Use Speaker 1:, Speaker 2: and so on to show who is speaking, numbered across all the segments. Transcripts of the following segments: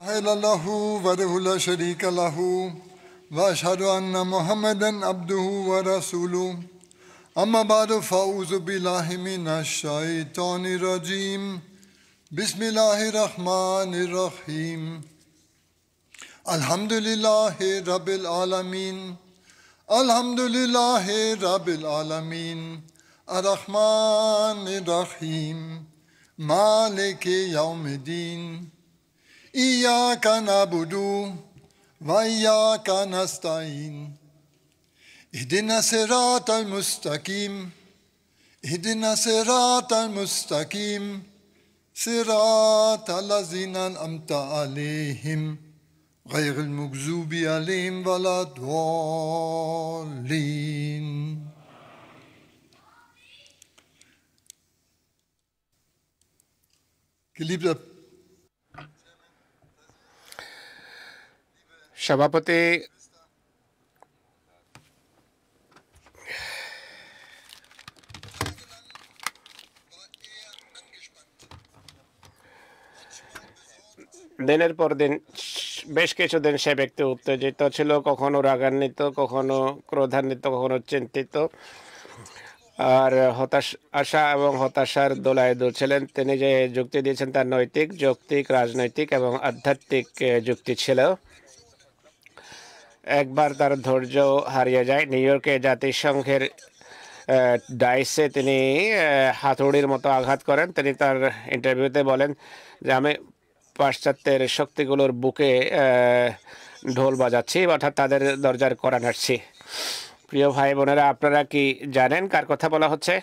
Speaker 1: إلا له وحده لا شريك له وأشهد أن محمدا عبده ورسوله أما بعد فأعوذ بالله من الشيطان الرجيم بسم الله الرحمن الرحيم الحمد لله رب العالمين الحمد لله رب العالمين الرحمن الرحيم مالك يوم الدين إياك نعبد وإياك نستعين اهدنا الصراط المستقيم اهدنا الصراط المستقيم صراط الذين أنعمت عليهم غير المغضوب عليهم ولا الضالين. Geliebter
Speaker 2: সভাপতি দিনের পর দিন বেশ কিছুদিন সে ব্যক্তি উত্তেজিত ছিল, কখনো রাগান্বিত, কখনো ক্রোধান্বিত, কখনো চিন্তিত আর আশা এবং হতাশার দোলায় দুলছিলেন। তিনি যে যুক্তি দিয়েছেন তার নৈতিক, যৌক্তিক, রাজনৈতিক এবং আধ্যাত্মিক যুক্তি ছিল। একবার তার ধৈর্য হারিয়ে যায়। নিউ ইয়র্কে জাতিসংঘের ডাইসে তিনি হাতুড়ির মতো আঘাত করেন। তিনি তার ইন্টারভিউতে বলেন যে আমি পাশ্চাত্যের শক্তিগুলোর বুকে ঢোল বাজাচ্ছি, অর্থাৎ তাদের দরজার কড়া নাড়ছি। প্রিয় ভাই বোনেরা, আপনারা কি জানেন কার কথা বলা হচ্ছে?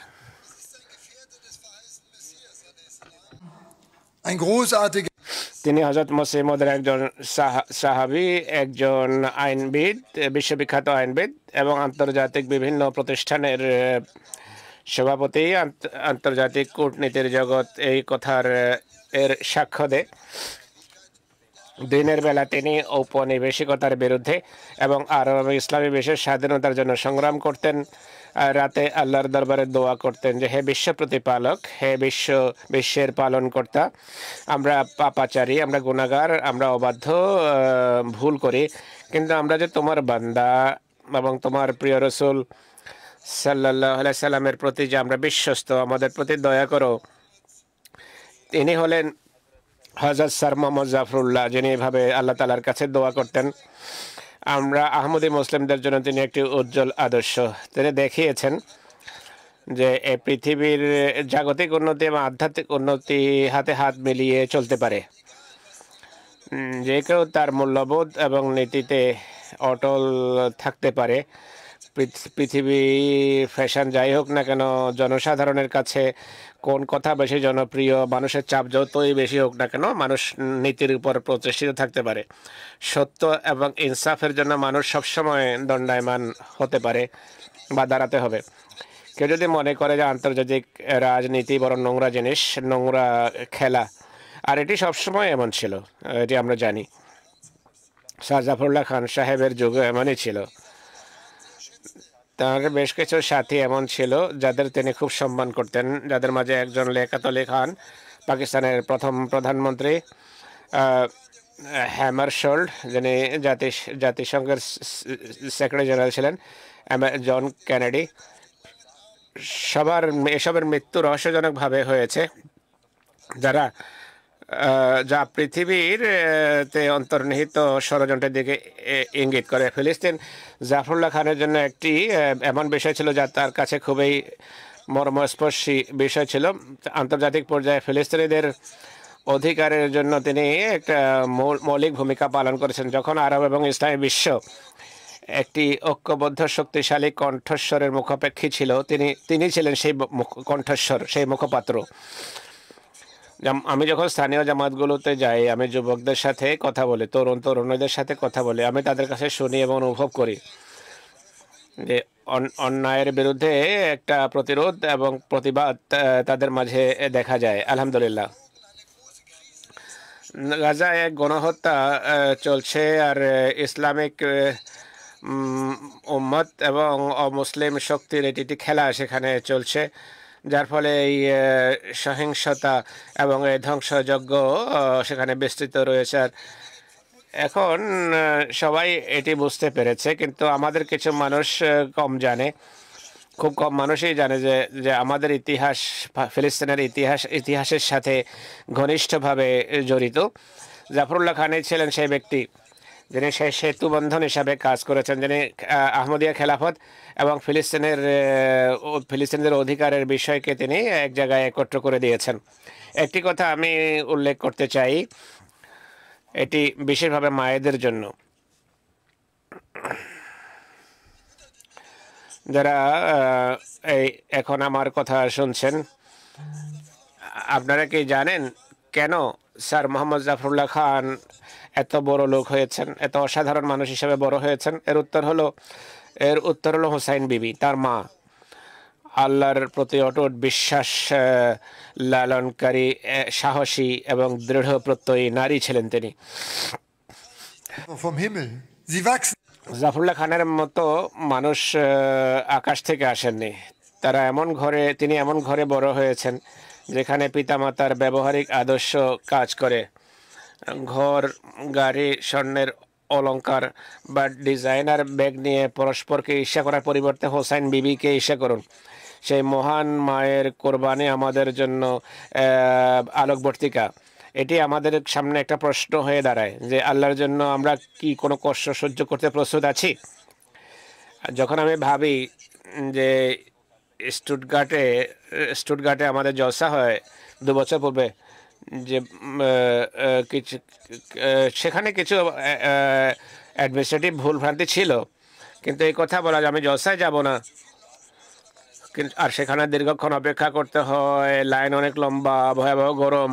Speaker 2: তিনি হযরত মসিহ মওউদের একজন সাহাবী, একজন আইনবিদ, বিশ্ববিখ্যাত আইনবিদ এবং আন্তর্জাতিক বিভিন্ন প্রতিষ্ঠানের সভাপতি। আন্তর্জাতিক কূটনীতির জগৎ এই কথার এর সাক্ষ্য দেয়। দিনের বেলা তিনি ঔপনিবেশিকতার বিরুদ্ধে এবং আরব ইসলামী বিশ্বের স্বাধীনতার জন্য সংগ্রাম করতেন। রাতে আল্লাহর দরবারে দোয়া করতেন যে হে বিশ্ব প্রতিপালক, হে বিশ্বের পালনকর্তা, আমরা পাপাচারী, আমরা গুনাহগার, আমরা অবাধ্য, ভুল করি, কিন্তু আমরা যে তোমার বান্দা এবং তোমার প্রিয় রাসূল সাল্লাল্লাহু আলাইহি সাল্লামের প্রতি যে আমরা বিশ্বস্ত, আমাদের প্রতি দয়া করো। তিনি হলেন হযরত স্যার মোহাম্মদ জাফরুল্লাহ, যিনি এভাবে আল্লাহ তাআলার কাছে দোয়া করতেন। আমরা আহমদী মুসলিমদের জন্য তিনি একটি উজ্জ্বল আদর্শ। তিনি দেখিয়েছেন যে এই পৃথিবীর জাগতিক উন্নতি এবং আধ্যাত্মিক উন্নতি হাতে হাত মিলিয়ে চলতে পারে। যে কেউ তার মূল্যবোধ এবং নীতিতে অটল থাকতে পারে। পৃথিবী ফ্যাশন যাই হোক না কেন, জনসাধারণের কাছে কোন কথা বেশি জনপ্রিয়, মানুষের চাপ যতই বেশি হোক না কেন, মানুষ নীতির উপর প্রতিষ্ঠিত থাকতে পারে। সত্য এবং ইনসাফের জন্য মানুষ সবসময় দণ্ডায়মান হতে পারে বা দাঁড়াতে হবে। কেউ যদি মনে করে যে আন্তর্জাতিক রাজনীতি বড় নোংরা জিনিস, নোংরা খেলা, আর এটি সবসময় এমন ছিল, এটি আমরা জানি। স্যার জাফরুল্লাহ খান সাহেবের যুগে এমনই ছিল। তার বেশ কিছু সাথী এমন ছিল যাদের তিনি খুব সম্মান করতেন, যাদের মাঝে একজন লিয়াকত আলী খান, পাকিস্তানের প্রথম প্রধানমন্ত্রী, হ্যামারশোল্ড, যিনি জাতিসংঘের সেক্রেটারি জেনারেল ছিলেন, জন কেনেডি। এসবের মৃত্যু রহস্যজনকভাবে হয়েছে, যা পৃথিবীর তে অন্তর্নিহিত ষড়যন্ত্রের দিকে ইঙ্গিত করে। ফিলিস্তিন জাফরুল্লাহ খানের জন্য একটি এমন বিষয় ছিল যা তার কাছে খুবই মর্মস্পর্শী বিষয় ছিল। আন্তর্জাতিক পর্যায়ে ফিলিস্তিনিদের অধিকারের জন্য তিনি একটা মৌলিক ভূমিকা পালন করেছেন। যখন আরব এবং ইসলামী বিশ্ব একটি ঐক্যবদ্ধ শক্তিশালী কণ্ঠস্বরের মুখাপেক্ষী ছিল, তিনি ছিলেন সেই কণ্ঠস্বর, সেই মুখপাত্র। আমি যখন স্থানীয় জামাতগুলোতে যাই, আমি যুবকদের সাথে কথা বলি, তরুণীদের সাথে কথা বলি, আমি তাদের কাছে শুনি এবং অনুভব করি যে অন্যায়ের বিরুদ্ধে একটা প্রতিরোধ এবং প্রতিবাদ তাদের মাঝে দেখা যায়। আলহামদুলিল্লাহ, গাজায় এক গণহত্যা চলছে, আর ইসলামিক উম্মত এবং অমুসলিম শক্তির এটি খেলা সেখানে চলছে, যার ফলে এই সহিংসতা এবং এই ধ্বংসযজ্ঞ সেখানে বিস্তৃত রয়েছে। আর এখন সবাই এটি বুঝতে পেরেছে, কিন্তু আমাদের কিছু মানুষ কম জানে, খুব কম মানুষই জানে যে যে আমাদের ইতিহাস ফিলিস্তিনের ইতিহাসের সাথে ঘনিষ্ঠভাবে জড়িত। জাফরুল্লাহ খানই ছিলেন সেই ব্যক্তি যিনি সেই সেতু বন্ধন হিসাবে কাজ করেছেন, যিনি আহমদিয়া খেলাফত এবং ফিলিস্তিনদের অধিকারের বিষয়কে তিনি এক জায়গায় একত্র করে দিয়েছেন। একটি কথা আমি উল্লেখ করতে চাই, এটি বিশেষভাবে মায়েদের জন্য, যারা এই এখন আমার কথা শুনছেন। আপনারা কি জানেন কেন স্যার মোহাম্মদ জাফরুল্লাহ খান এত বড় লোক হয়েছেন, এত অসাধারণ মানুষ হিসেবে বড় হয়েছেন? এর উত্তর হলো হোসাইন বিবি, তার মা। আল্লাহর প্রতি অটুট বিশ্বাস লালনকারী, সাহসী এবং দৃঢ় প্রত্যয়ী নারী ছিলেন তিনি।
Speaker 1: vom Himmel. Sie wachsen.
Speaker 2: Zafrullah খানের মতো মানুষ আকাশ থেকে আসেননি। তিনি এমন ঘরে বড় হয়েছেন যেখানে পিতামাতার ব্যবহারিক আদর্শ কাজ করে। ঘর, গাড়ি, স্বর্ণের অলংকার বা ডিজাইনার ব্যাগ নিয়ে পরস্পরকে ঈর্ষা করার পরিবর্তে হোসাইন বিবিকে ঈর্ষা করুন। সেই মহান মায়ের কোরবানি আমাদের জন্য আলোকবর্তিকা। এটি আমাদের সামনে একটা প্রশ্ন হয়ে দাঁড়ায় যে আল্লাহর জন্য আমরা কি কোনো কষ্ট সহ্য করতে প্রস্তুত আছি? যখন আমি ভাবি যে স্টুটগার্টে আমাদের জলসা হয় 2 বছর পূর্বে, যে কিছু সেখানে কিছু অ্যাডমিনিস্ট্রেটিভ ভুলভ্রান্তি ছিল, কিন্তু এই কথা বলা যে আমি জলসায় যাব না, আর সেখানে দীর্ঘক্ষণ অপেক্ষা করতে হয়, লাইন অনেক লম্বা, ভয়াবহ গরম,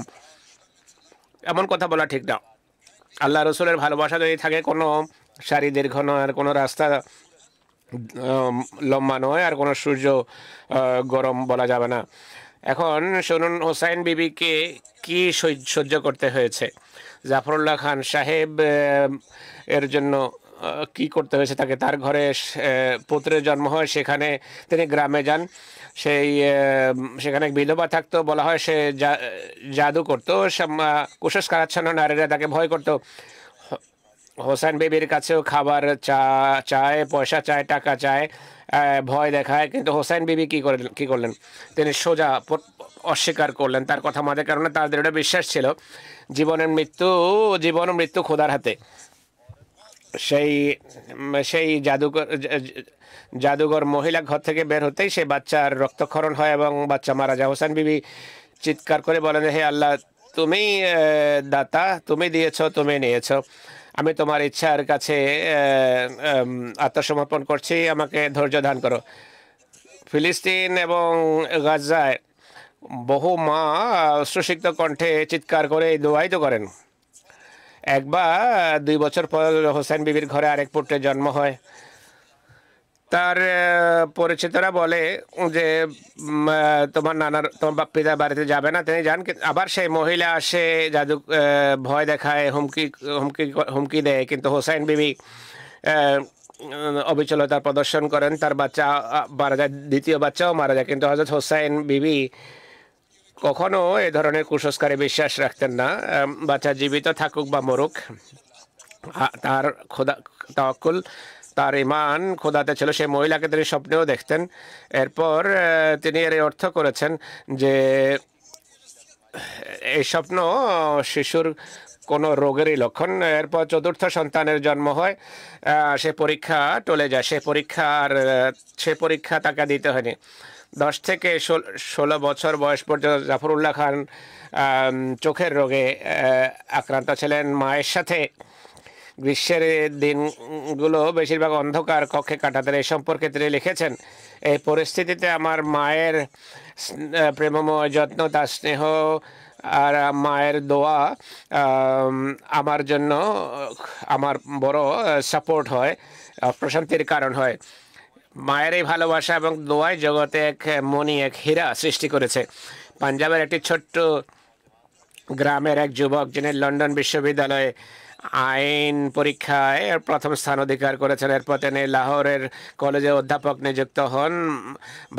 Speaker 2: এমন কথা বলা ঠিক না। আল্লাহ রসুলের ভালোবাসা যদি থাকে, কোনো সারি দীর্ঘ নয়, আর কোনো রাস্তা লম্বা নয়, আর কোনো সূর্য গরম বলা যাবে না। এখন শুনুন হোসাইন বিবিকে কি সহ্য করতে হয়েছে, জাফরুল্লাহ খান সাহেব এর জন্য কি করতে হয়েছে তাকে। তার ঘরে পুত্রের জন্ম হয়, সেখানে তিনি গ্রামে যান। সেখানে এক বিধবা থাকতো, বলা হয় সে জাদু করতো, কুসংস্কারাচ্ছন্ন নারীরা তাকে ভয় করতো। হোসেন বিবির কাছেও খাবার চায়, পয়সা চায়, টাকা চায়, ভয় দেখায়, কিন্তু হোসেন বিবি কি করলেন? তিনি সোজা অস্বীকার করলেন। তার কথা মাঝে কারণে তার দৃঢ় বিশ্বাস ছিল জীবন ও মৃত্যু খোদার হাতে। সেই জাদুঘর মহিলা ঘর থেকে বের হতেই সে বাচ্চার রক্তক্ষরণ হয় এবং বাচ্চা মারা যায়। হোসেন বিবি চিৎকার করে বলেন, হে আল্লাহ, তুমি দাতা, তুমি দিয়েছ, তুমি নিয়েছ, আমি তোমার ইচ্ছার কাছে আত্মসমর্পণ করছি, আমাকে ধৈর্য দান করো। ফিলিস্তিন এবং গাজায় বহু মা সুশিক্ত কণ্ঠে চিৎকার করে এই দোয়াই তো করেন। একবার 2 বছর পর হোসেন বিবির ঘরে আরেক পুত্রের জন্ম হয়। তার পরিচিতরা বলে যে তোমার পিতার বাড়িতে যাবে না, তিনি যান। আবার সেই মহিলা আসে, ভয় দেখায়, হুমকি দেয়, কিন্তু হোসেন বিবি অবিচলতা প্রদর্শন করেন। তার বাচ্চা মারা যায়, দ্বিতীয় বাচ্চাও মারা যায়, কিন্তু হযরত হোসেন বিবি কখনো এ ধরনের কুসংস্কারে বিশ্বাস রাখতেন না। বাচ্চা জীবিত থাকুক বা মরুক, তার তাওয়াক্কুল, তার ঈমান খোদাতে ছিল। সেই মহিলাকে তিনি স্বপ্নেও দেখতেন। এরপর তিনি এর অর্থ করেছেন যে এই স্বপ্ন শিশুর কোনো রোগেরই লক্ষণ। এরপর 4র্থ সন্তানের জন্ম হয়, সে পরীক্ষা টলে যায়। সে পরীক্ষা তাকে দিতে হয়নি। 10 থেকে 16 বছর বয়স পর্যন্ত জাফরুল্লাহ খান চোখের রোগে আক্রান্ত ছিলেন। মায়ের সাথে গ্রীষ্মের দিনগুলো বেশিরভাগ অন্ধকার কক্ষে কাটাতেন। এই সম্পর্কে তিনি লিখেছেন, এই পরিস্থিতিতে আমার মায়ের প্রেমময় যত্ন, তার স্নেহ আর মায়ের দোয়া আমার জন্য আমার বড় সাপোর্ট হয়, প্রশান্তির কারণ হয়। মায়ের এই ভালোবাসা এবং দোয়ায় জগতে এক হীরা সৃষ্টি করেছে। পাঞ্জাবের একটি ছোট্ট গ্রামের এক যুবক, যিনি লন্ডন বিশ্ববিদ্যালয়ে আইন পরীক্ষায় প্রথম স্থান অধিকার করেছেন। এরপর তিনি লাহোরের কলেজে অধ্যাপক নিযুক্ত হন,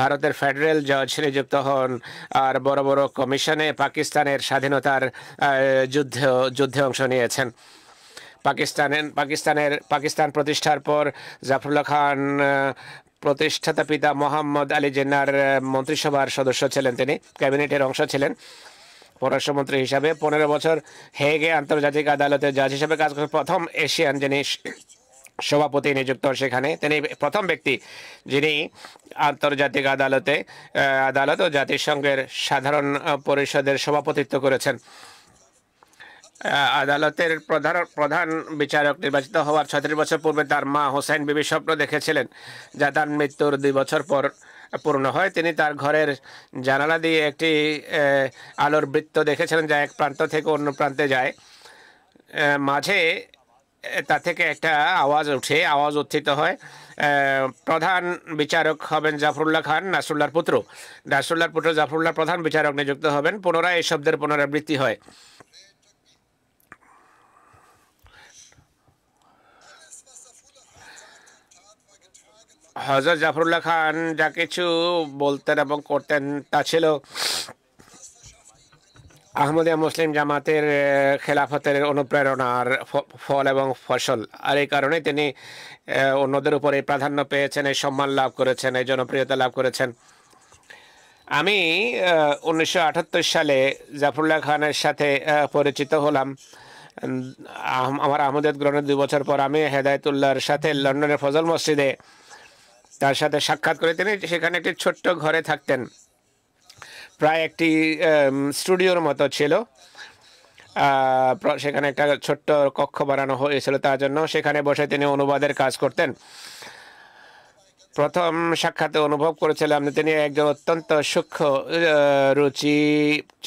Speaker 2: ভারতের ফেডারেল জজ নিযুক্ত হন, আর বড় বড় কমিশনে পাকিস্তানের স্বাধীনতার যুদ্ধে অংশ নিয়েছেন। পাকিস্তান প্রতিষ্ঠার পর জাফরুল্লাহ খান প্রতিষ্ঠাতা পিতা মোহাম্মদ আলী জিন্নাহর মন্ত্রিসভার সদস্য ছিলেন, তিনি ক্যাবিনেটের অংশ ছিলেন পররাষ্ট্রমন্ত্রী হিসাবে। 15 বছর হেগে আন্তর্জাতিক আদালতে জাজ হিসেবে কাজ করেন। প্রথম এশিয়ান যিনি সভাপতি নিযুক্ত সেখানে, তিনি প্রথম ব্যক্তি যিনি আন্তর্জাতিক আদালত ও জাতিসংঘের সাধারণ পরিষদের সভাপতিত্ব করেছেন। আদালতের প্রধান বিচারক নির্বাচিত হওয়ার 36 বছর পূর্বে তার মা হোসেন বিবি স্বপ্ন দেখেছিলেন, যা তার মৃত্যুর 2 বছর পর পূর্ণ হয়। তিনি তার ঘরের জানালা দিয়ে একটি আলোর বৃত্ত দেখেছিলেন, যা এক প্রান্ত থেকে অন্য প্রান্তে যায়। মাঝে তা থেকে একটা আওয়াজ উত্থিত হয়। প্রধান বিচারক হবেন জাফরুল্লাহ খান, নাসরুল্লাহর পুত্র জাফরুল্লাহ প্রধান বিচারক নিযুক্ত হবেন। পুনরায় এই শব্দের পুনরাবৃত্তি হয়। হযরত জাফরুল্লাহ খান যা কিছু বলতেন এবং করতেন তা ছিল আহমদিয়া মুসলিম জামাতের খেলাফতের অনুপ্রেরণার ফল এবং ফসল। আর এই কারণে তিনি অন্যদের উপরে প্রাধান্য পেয়েছেন, এই সম্মান লাভ করেছেন, এই জনপ্রিয়তা লাভ করেছেন। আমি 1978 সালে জাফরুল্লাহ খানের সাথে পরিচিত হলাম। আমার আহমদিয়ত গ্রহণের 2 বছর পর আমি হেদায়েতুল্লাহর সাথে লন্ডনের ফজল মসজিদে তার সাথে সাক্ষাৎ করে। তিনি সেখানে একটি ছোট্ট ঘরে থাকতেন, প্রায় একটি স্টুডিওর মতো ছিল। সেখানে একটা ছোট্ট কক্ষ বানানো হয়েছিল তার জন্য। সেখানে বসে তিনি অনুবাদের কাজ করতেন। প্রথম সাক্ষাতে অনুভব করেছিলাম তিনি একজন অত্যন্ত সূক্ষ্ম রুচি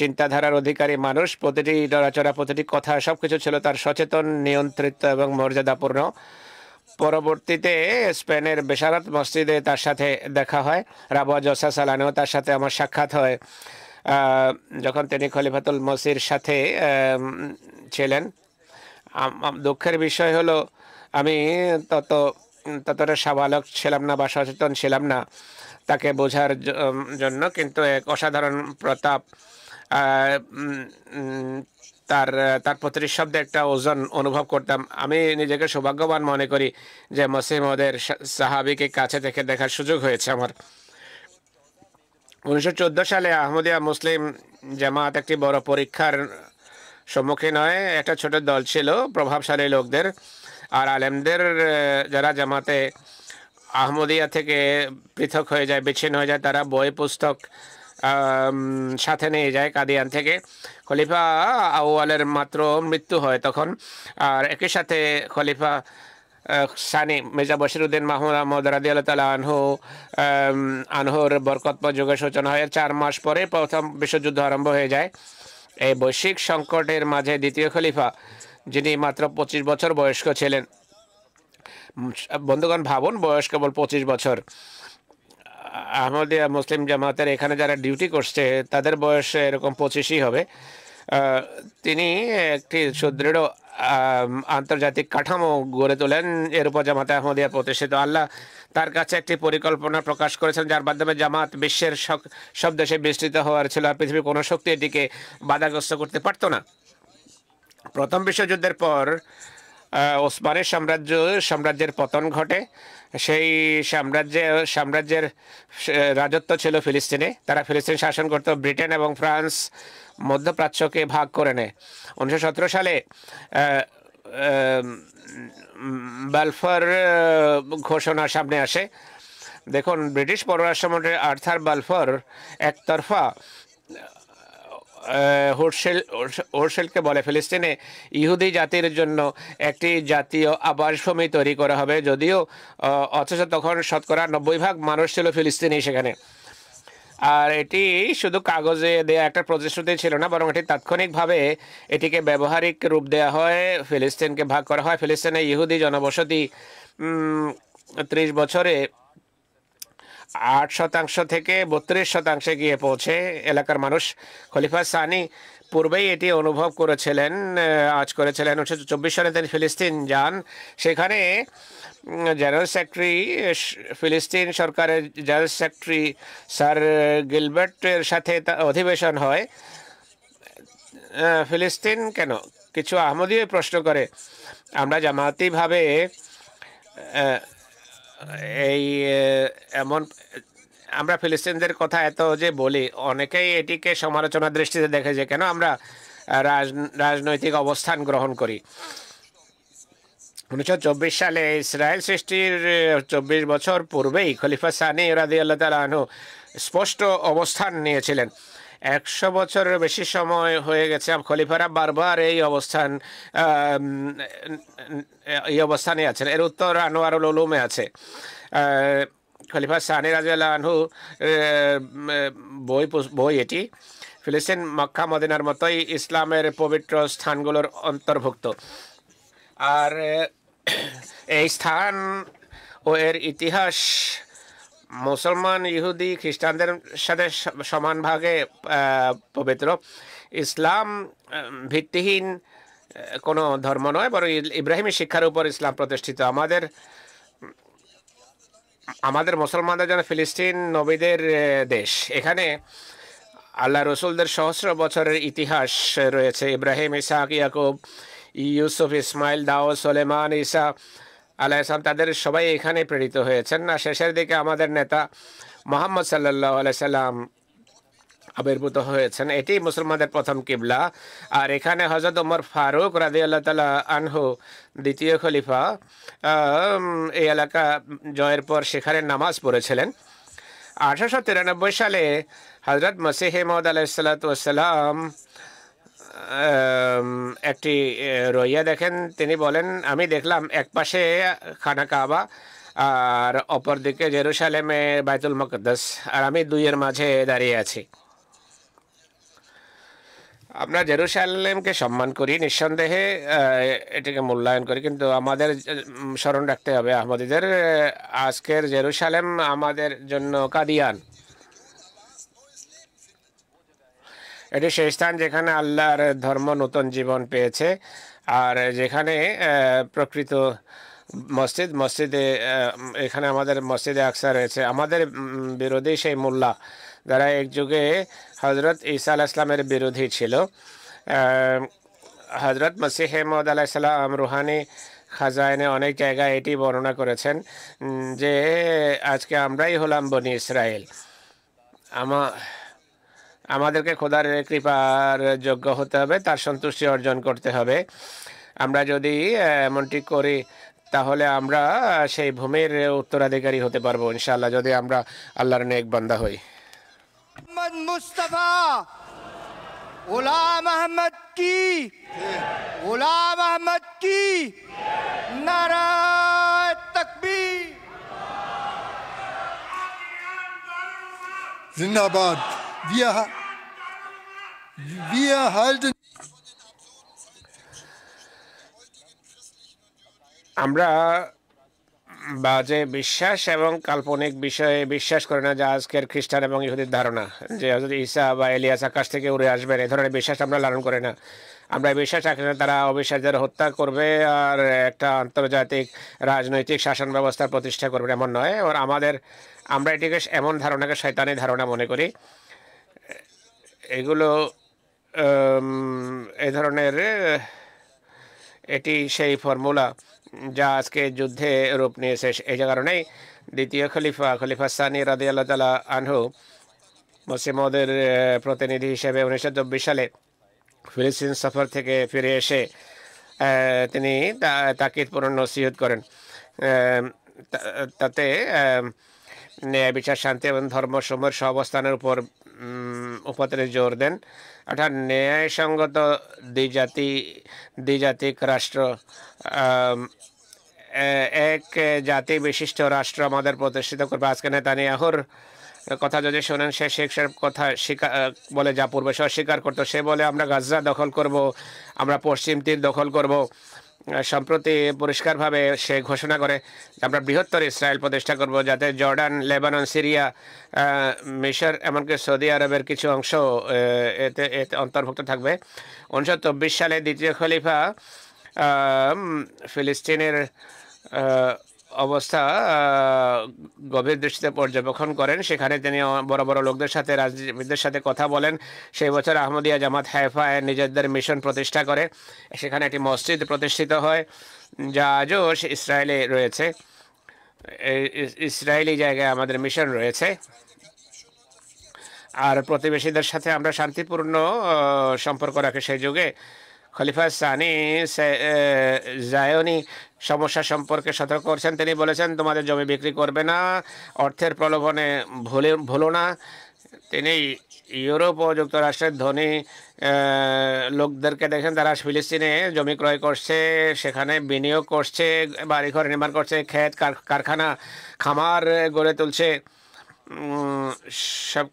Speaker 2: চিন্তাধারার অধিকারী মানুষ। প্রতিটি নড়াচড়া, প্রতিটি কথা সবকিছু ছিল তার সচেতন, নিয়ন্ত্রিত এবং মর্যাদাপূর্ণ। পরবর্তীতে স্পেনের বেসারাত মসজিদে তার সাথে দেখা হয়। রাবুয়া জসা সালানেও তার সাথে আমার সাক্ষাৎ হয় যখন তিনি খলিফাতুল মসির সাথে ছিলেন। দুঃখের বিষয় হলো আমি ততটা সাবালক ছিলাম না বা সচেতন ছিলাম না তাকে বোঝার জন্য, কিন্তু এক অসাধারণ প্রতাপ, তার প্রতিটি শব্দে একটা ওজন অনুভব করতাম। আমি নিজেকে সৌভাগ্যবান মনে করি যে মসিহ মওদের সাহাবীকে কাছে থেকে দেখার সুযোগ হয়েছে আমার। 1914 সালে আহমদিয়া মুসলিম জামাত একটি বড় পরীক্ষার সম্মুখীন হয়। একটা ছোট দল ছিল প্রভাবশালী লোকদের আর আলেমদের, যারা জামাতে আহমদিয়া থেকে পৃথক হয়ে যায়, বিচ্ছিন্ন হয়ে যায়। তারা বই পুস্তক সাথে নিয়ে যায় কাদিয়ান থেকে। খলিফা আউয়ালের মাত্র মৃত্যু হয় তখন। আর একই সাথে খলিফা সানি মির্জা বশিরউদ্দিন মাহমুদ আহমদ রাদিয়াল্লাহু তাআলা আনহুর বরকতময় যুগের সূচনা হয়। 4 মাস পরে প্রথম বিশ্বযুদ্ধ আরম্ভ হয়ে যায়। এই বৈশ্বিক সংকটের মাঝে দ্বিতীয় খলিফা, যিনি মাত্র 25 বছর বয়স্ক ছিলেন। বন্ধুগণ ভাবুন, বয়স কেবল 25 বছর। আহমদিয়া মুসলিম জামাতের এখানে যারা ডিউটি করছে তাদের বয়স এরকম 25ই হবে। তিনি একটি সুদৃঢ় আন্তর্জাতিক কাঠামো গড়ে তোলেন। এর উপর জামাতে আহমদিয়া প্রতিষ্ঠিত। আল্লাহ তার কাছে একটি পরিকল্পনা প্রকাশ করেছেন, যার মাধ্যমে জামাত বিশ্বের সব দেশে বিস্তৃত হওয়ার ছিল। আর পৃথিবীর কোনো শক্তি এটিকে বাধাগ্রস্ত করতে পারত না। প্রথম বিশ্বযুদ্ধের পর ওসমানী সাম্রাজ্যের পতন ঘটে। সেই সাম্রাজ্যের রাজত্ব ছিল ফিলিস্তিনে। তারা ফিলিস্তিন শাসন করত। ব্রিটেন এবং ফ্রান্স মধ্যপ্রাচ্যকে ভাগ করে নেয়। 1917 সালে বালফোর ঘোষণা সামনে আসে। দেখুন, ব্রিটিশ পররাষ্ট্রমন্ত্রী আর্থার বালফোর একতরফা হোরশেলকে বলে ফিলিস্তিনে ইহুদি জাতির জন্য একটি জাতীয় আবাসভূমি তৈরি করা হবে, যদিও অথচ তখন শতকরা 90% মানুষ ছিল ফিলিস্তিনি সেখানে। আর এটি শুধু কাগজে দেয়া একটা প্রতিশ্রুতি ছিল না, বরং এটি তাৎক্ষণিকভাবে এটিকে ব্যবহারিক রূপ দেওয়া হয়। ফিলিস্তিনকে ভাগ করা হয়। ফিলিস্তিনে ইহুদি জনবসতি 30 বছরে 8% থেকে 32% গিয়ে পৌঁছে এলাকার মানুষ। খলিফা সানি পূর্বেই এটি অনুভব করেছিলেন, 1924 সালে তিনি ফিলিস্তিন যান। সেখানে জেনারেল সেক্রেটারি, ফিলিস্তিন সরকারের জেনারেল সেক্রেটারি স্যার গিলবার্টের সাথে অধিবেশন হয়। ফিলিস্তিন কেন? কিছু আহমদীয় প্রশ্ন করে, আমরা জামাতিভাবে এই এমন আমরা ফিলিস্তিনদের কথা এত যে বলি, অনেকেই এটিকে সমালোচনার দৃষ্টিতে দেখে যে কেন আমরা রাজনৈতিক অবস্থান গ্রহণ করি। 1924 সালে ইসরায়েল সৃষ্টির 24 বছর পূর্বেই খলিফা সানি রাদিয়াল্লাহু তাআলা আনহু স্পষ্ট অবস্থান নিয়েছিলেন। 100 বছরের বেশি সময় হয়ে গেছে, খলিফারা বারবার এই অবস্থানে আছেন। এর উত্তর আনোয়ারুল উলুমে আছে। খলিফা সানি রাদিয়াল্লাহু আনহু বই এটি। ফিলিস্তিন মক্কা মদিনার মতোই ইসলামের পবিত্র স্থানগুলোর অন্তর্ভুক্ত। আর এই স্থান ও এর ইতিহাস মুসলমান, ইহুদি, খ্রিস্টানদের সাথে সমান ভাগে পবিত্র। ইসলাম ভিত্তিহীন কোনো ধর্ম নয়, বরং ইব্রাহিমী শিক্ষার উপর ইসলাম প্রতিষ্ঠিত। আমাদের মুসলমানদের জন্য ফিলিস্তিন নবীদের দেশ। এখানে আল্লাহ রসুলদের সহস্র বছরের ইতিহাস রয়েছে। ইব্রাহিম, ইসহাক, ইয়াকুব, ইউসুফ, ইসমাইল, দাউদ, সুলেমান, ঈসা আলাইহিস সালাম, তাদের সবাই এখানে প্রেরিত হয়েছেন। না, শেষের দিকে আমাদের নেতা মুহাম্মদ সাল্লাল্লাহু আলাইহি সাল্লাম আবির্ভূত হয়েছেন। এটি মুসলমানদের প্রথম কিবলা। আর এখানে হযরত ওমর ফারুক রাদিয়াল্লাহু তাআলা আনহু দ্বিতীয় খলিফা এই এলাকা জয়ের পর সেখানে নামাজ পড়েছিলেন। 1893 সালে হযরত মসিহ মাউদ আলাইহিস সালাতু ওয়াস সালাম একটি রইয়া দেখেন। তিনি বলেন, আমি দেখলাম এক পাশে খানা কাবা আর অপর দিকে জেরুসালেমে বাইতুল মুকদ্দাস, আর আমি দুইয়ের মাঝে দাঁড়িয়ে আছি। আমরা জেরুসালেমকে সম্মান করি, নিঃসন্দেহে এটাকে মূল্যায়ন করি, কিন্তু আমাদের স্মরণ রাখতে হবে আহমদীদের আজকের জেরুসালেম আমাদের জন্য কাদিয়ান। এটি সেই স্থান যেখানে আল্লাহর ধর্ম নতুন জীবন পেয়েছে, আর যেখানে প্রকৃত মসজিদে এখানে আমাদের মসজিদে আকসা রয়েছে। আমাদের বিরোধী সেই মোল্লা যারা এক যুগে হজরত ঈসা আলাইহিস সালামের বিরোধী ছিল। হজরত মসিহ মাউদ আলাইহিস সালাম রুহানি খাজাইনে অনেক জায়গায় এটি বর্ণনা করেছেন যে আজকে আমরাই হলাম বনি ইসরায়েল। আমাদেরকে খোদার কৃপার যোগ্য হতে হবে, তার সন্তুষ্টি অর্জন করতে হবে। আমরা যদি এমনটি করি তাহলে আমরা সেই ভূমির উত্তরাধিকারী হতে পারবো ইনশাআল্লাহ, যদি আমরা আল্লাহর নেক বান্দা হই।
Speaker 3: মোহাম্মদ মুস্তাফা, গোলাম আহমদ কি, গোলাম আহমদ কি, নারায়ে তাকবীর।
Speaker 1: Zindabad. Wir halten.
Speaker 2: আমরা বাজে বিশ্বাস এবং কাল্পনিক বিষয়ে বিশ্বাস করে না, যা আজকের খ্রিস্টান এবং ইহুদির ধারণা যে হযরত ঈসা বা এলিয়াস আকাশ থেকে উড়ে আসবেন। এই ধরনের বিশ্বাস আমরা লালন করি না। আমরা বিশ্বাস রাখি না তারা অবিশ্বাসীদের হত্যা করবে আর একটা আন্তর্জাতিক রাজনৈতিক শাসন ব্যবস্থা প্রতিষ্ঠা করবে, এমন নয়। আমরা এটিকে এমন ধারণাকে শয়তানি ধারণা মনে করি। এগুলো এই ধরনের এটি সেই ফর্মুলা যা আজকে যুদ্ধে রূপ নিয়েছে। এই কারণেই দ্বিতীয় খলিফা সানি রাদিয়াল্লাহু তাআলা আনহু মসিহ মাউদের প্রতিনিধি হিসেবে 1924 সালে ফিলিস্তিন সফর থেকে ফিরে এসে তিনি তাকিদপূর্ণ নসিহত করেন। তাতে ন্যায়, বিচার, শান্তি এবং ধর্মসমূহের সহাবস্থানের উপর জোর দেন। অর্থাৎ ন্যায়সঙ্গত দ্বিজাতিক রাষ্ট্র, এক জাতি বিশিষ্ট রাষ্ট্র আমাদের প্রতিষ্ঠিত করবে। আজকে নেতানিয়াহুর কথা যদি শোনেন, সে শেখের কথা বলে যা পূর্বে সে অস্বীকার করতো। সে বলে আমরা গাজা দখল করব, আমরা পশ্চিম তীর দখল করব। সম্প্রতি পরিষ্কারভাবে সে ঘোষণা করে যে আমরা বৃহত্তর ইসরায়েল প্রতিষ্ঠা করব, যাতে জর্ডান, লেবানন, সিরিয়া, মিশর, এমনকি সৌদি আরবের কিছু অংশ এতে অন্তর্ভুক্ত থাকবে। 1924 সালে দ্বিতীয় খলিফা ফিলিস্তিনের অবস্থা গভীর দৃষ্টিতে পর্যবেক্ষণ করেন। সেখানে তিনি বড় বড় লোকদের সাথে, রাজনীতিবিদদের সাথে কথা বলেন। সেই বছর আহমদিয়া জামাত হাইফায় নিজেদের মিশন প্রতিষ্ঠা করে। সেখানে একটি মসজিদ প্রতিষ্ঠিত হয়, যা আজও ইসরায়েলে রয়েছে। ইসরায়েলি জায়গায় আমাদের মিশন রয়েছে। আর প্রতিবেশীদের সাথে আমরা শান্তিপূর্ণ সম্পর্ক রাখি। সেই যুগে খলিফা সানি জায়নি সমস্যা সম্পর্কে সতর্ক করছেন। তিনি বলেছেন, তোমাদের জমি বিক্রি করবে না, অর্থের প্রলোভনে ভুলো না। তিনি ইউরোপ ও যুক্তরাষ্ট্রের ধনী লোকদেরকে দেখেন, তারা ফিলিস্তিনে জমি ক্রয় করছে, সেখানে বিনিয়োগ করছে, বাড়িঘর নির্মাণ করছে, ক্ষেত কারখানা খামার গড়ে তুলছে। সব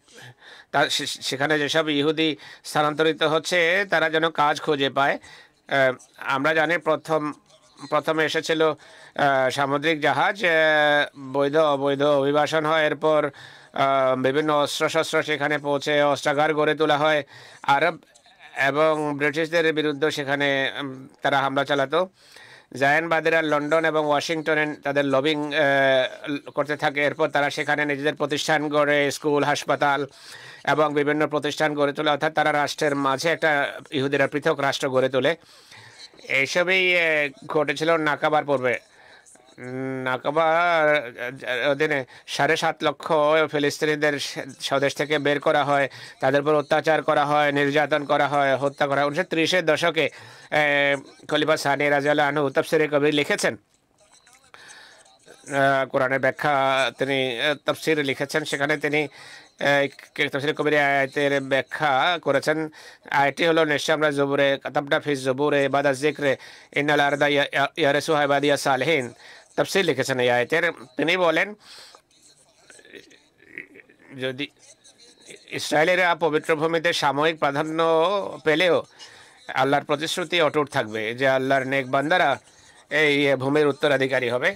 Speaker 2: সেখানে যেসব ইহুদি স্থানান্তরিত হচ্ছে, তারা যেন কাজ খুঁজে পায়। আমরা জানি প্রথমে এসেছিল সামুদ্রিক জাহাজ, বৈধ অবৈধ অভিবাসন হয়, এরপর বিভিন্ন অস্ত্রশস্ত্র সেখানে পৌঁছে অস্ত্রাগার গড়ে তোলা হয়। আরব এবং ব্রিটিশদের বিরুদ্ধে সেখানে তারা হামলা চালাতো। জায়নবাদীরা লন্ডন এবং ওয়াশিংটনে তাদের লবিং করতে থাকে। এরপর তারা সেখানে নিজেদের প্রতিষ্ঠান গড়ে, স্কুল, হাসপাতাল এবং বিভিন্ন প্রতিষ্ঠান গড়ে তোলে। অর্থাৎ তারা রাষ্ট্রের মাঝে একটা ইহুদিরা পৃথক রাষ্ট্র গড়ে তোলে। এইসবই ঘটেছিল নাকাবার পূর্বে। নাকাবা অধীনে 7.5 লক্ষ ফিলিস্তিনিদের স্বদেশ থেকে বের করা হয়, তাদের উপর অত্যাচার করা হয়, নির্যাতন করা হয়, হত্যা করা হয়। 1930-এর দশকে খলিফা সানি রাদিয়াল্লাহু আনহু তাফসিরে কবির লিখেছেন, কোরআনের ব্যাখ্যা তিনি তাফসির লিখেছেন। সেখানে তিনি তাফসিরে কবির আয়াতের ব্যাখ্যা করেছেন। আয়াতটি হলো, নিশ্চয় আমরা জবুরে কাতাবনা ফি জবুরে বাদা যিকরে ইন্নাল আরদা ইয়ারিসুহা ইবাদিয়া সালিহিন তাফসির লিখেছেন এই আয়াতের। তিনি বলেন, যদি ইসরায়েলের পবিত্র ভূমিতে সাময়িক প্রাধান্য পেলেও আল্লাহর প্রতিশ্রুতি অটুট থাকবে যে আল্লাহর নেক বান্দারা এই ভূমির উত্তরাধিকারী হবে।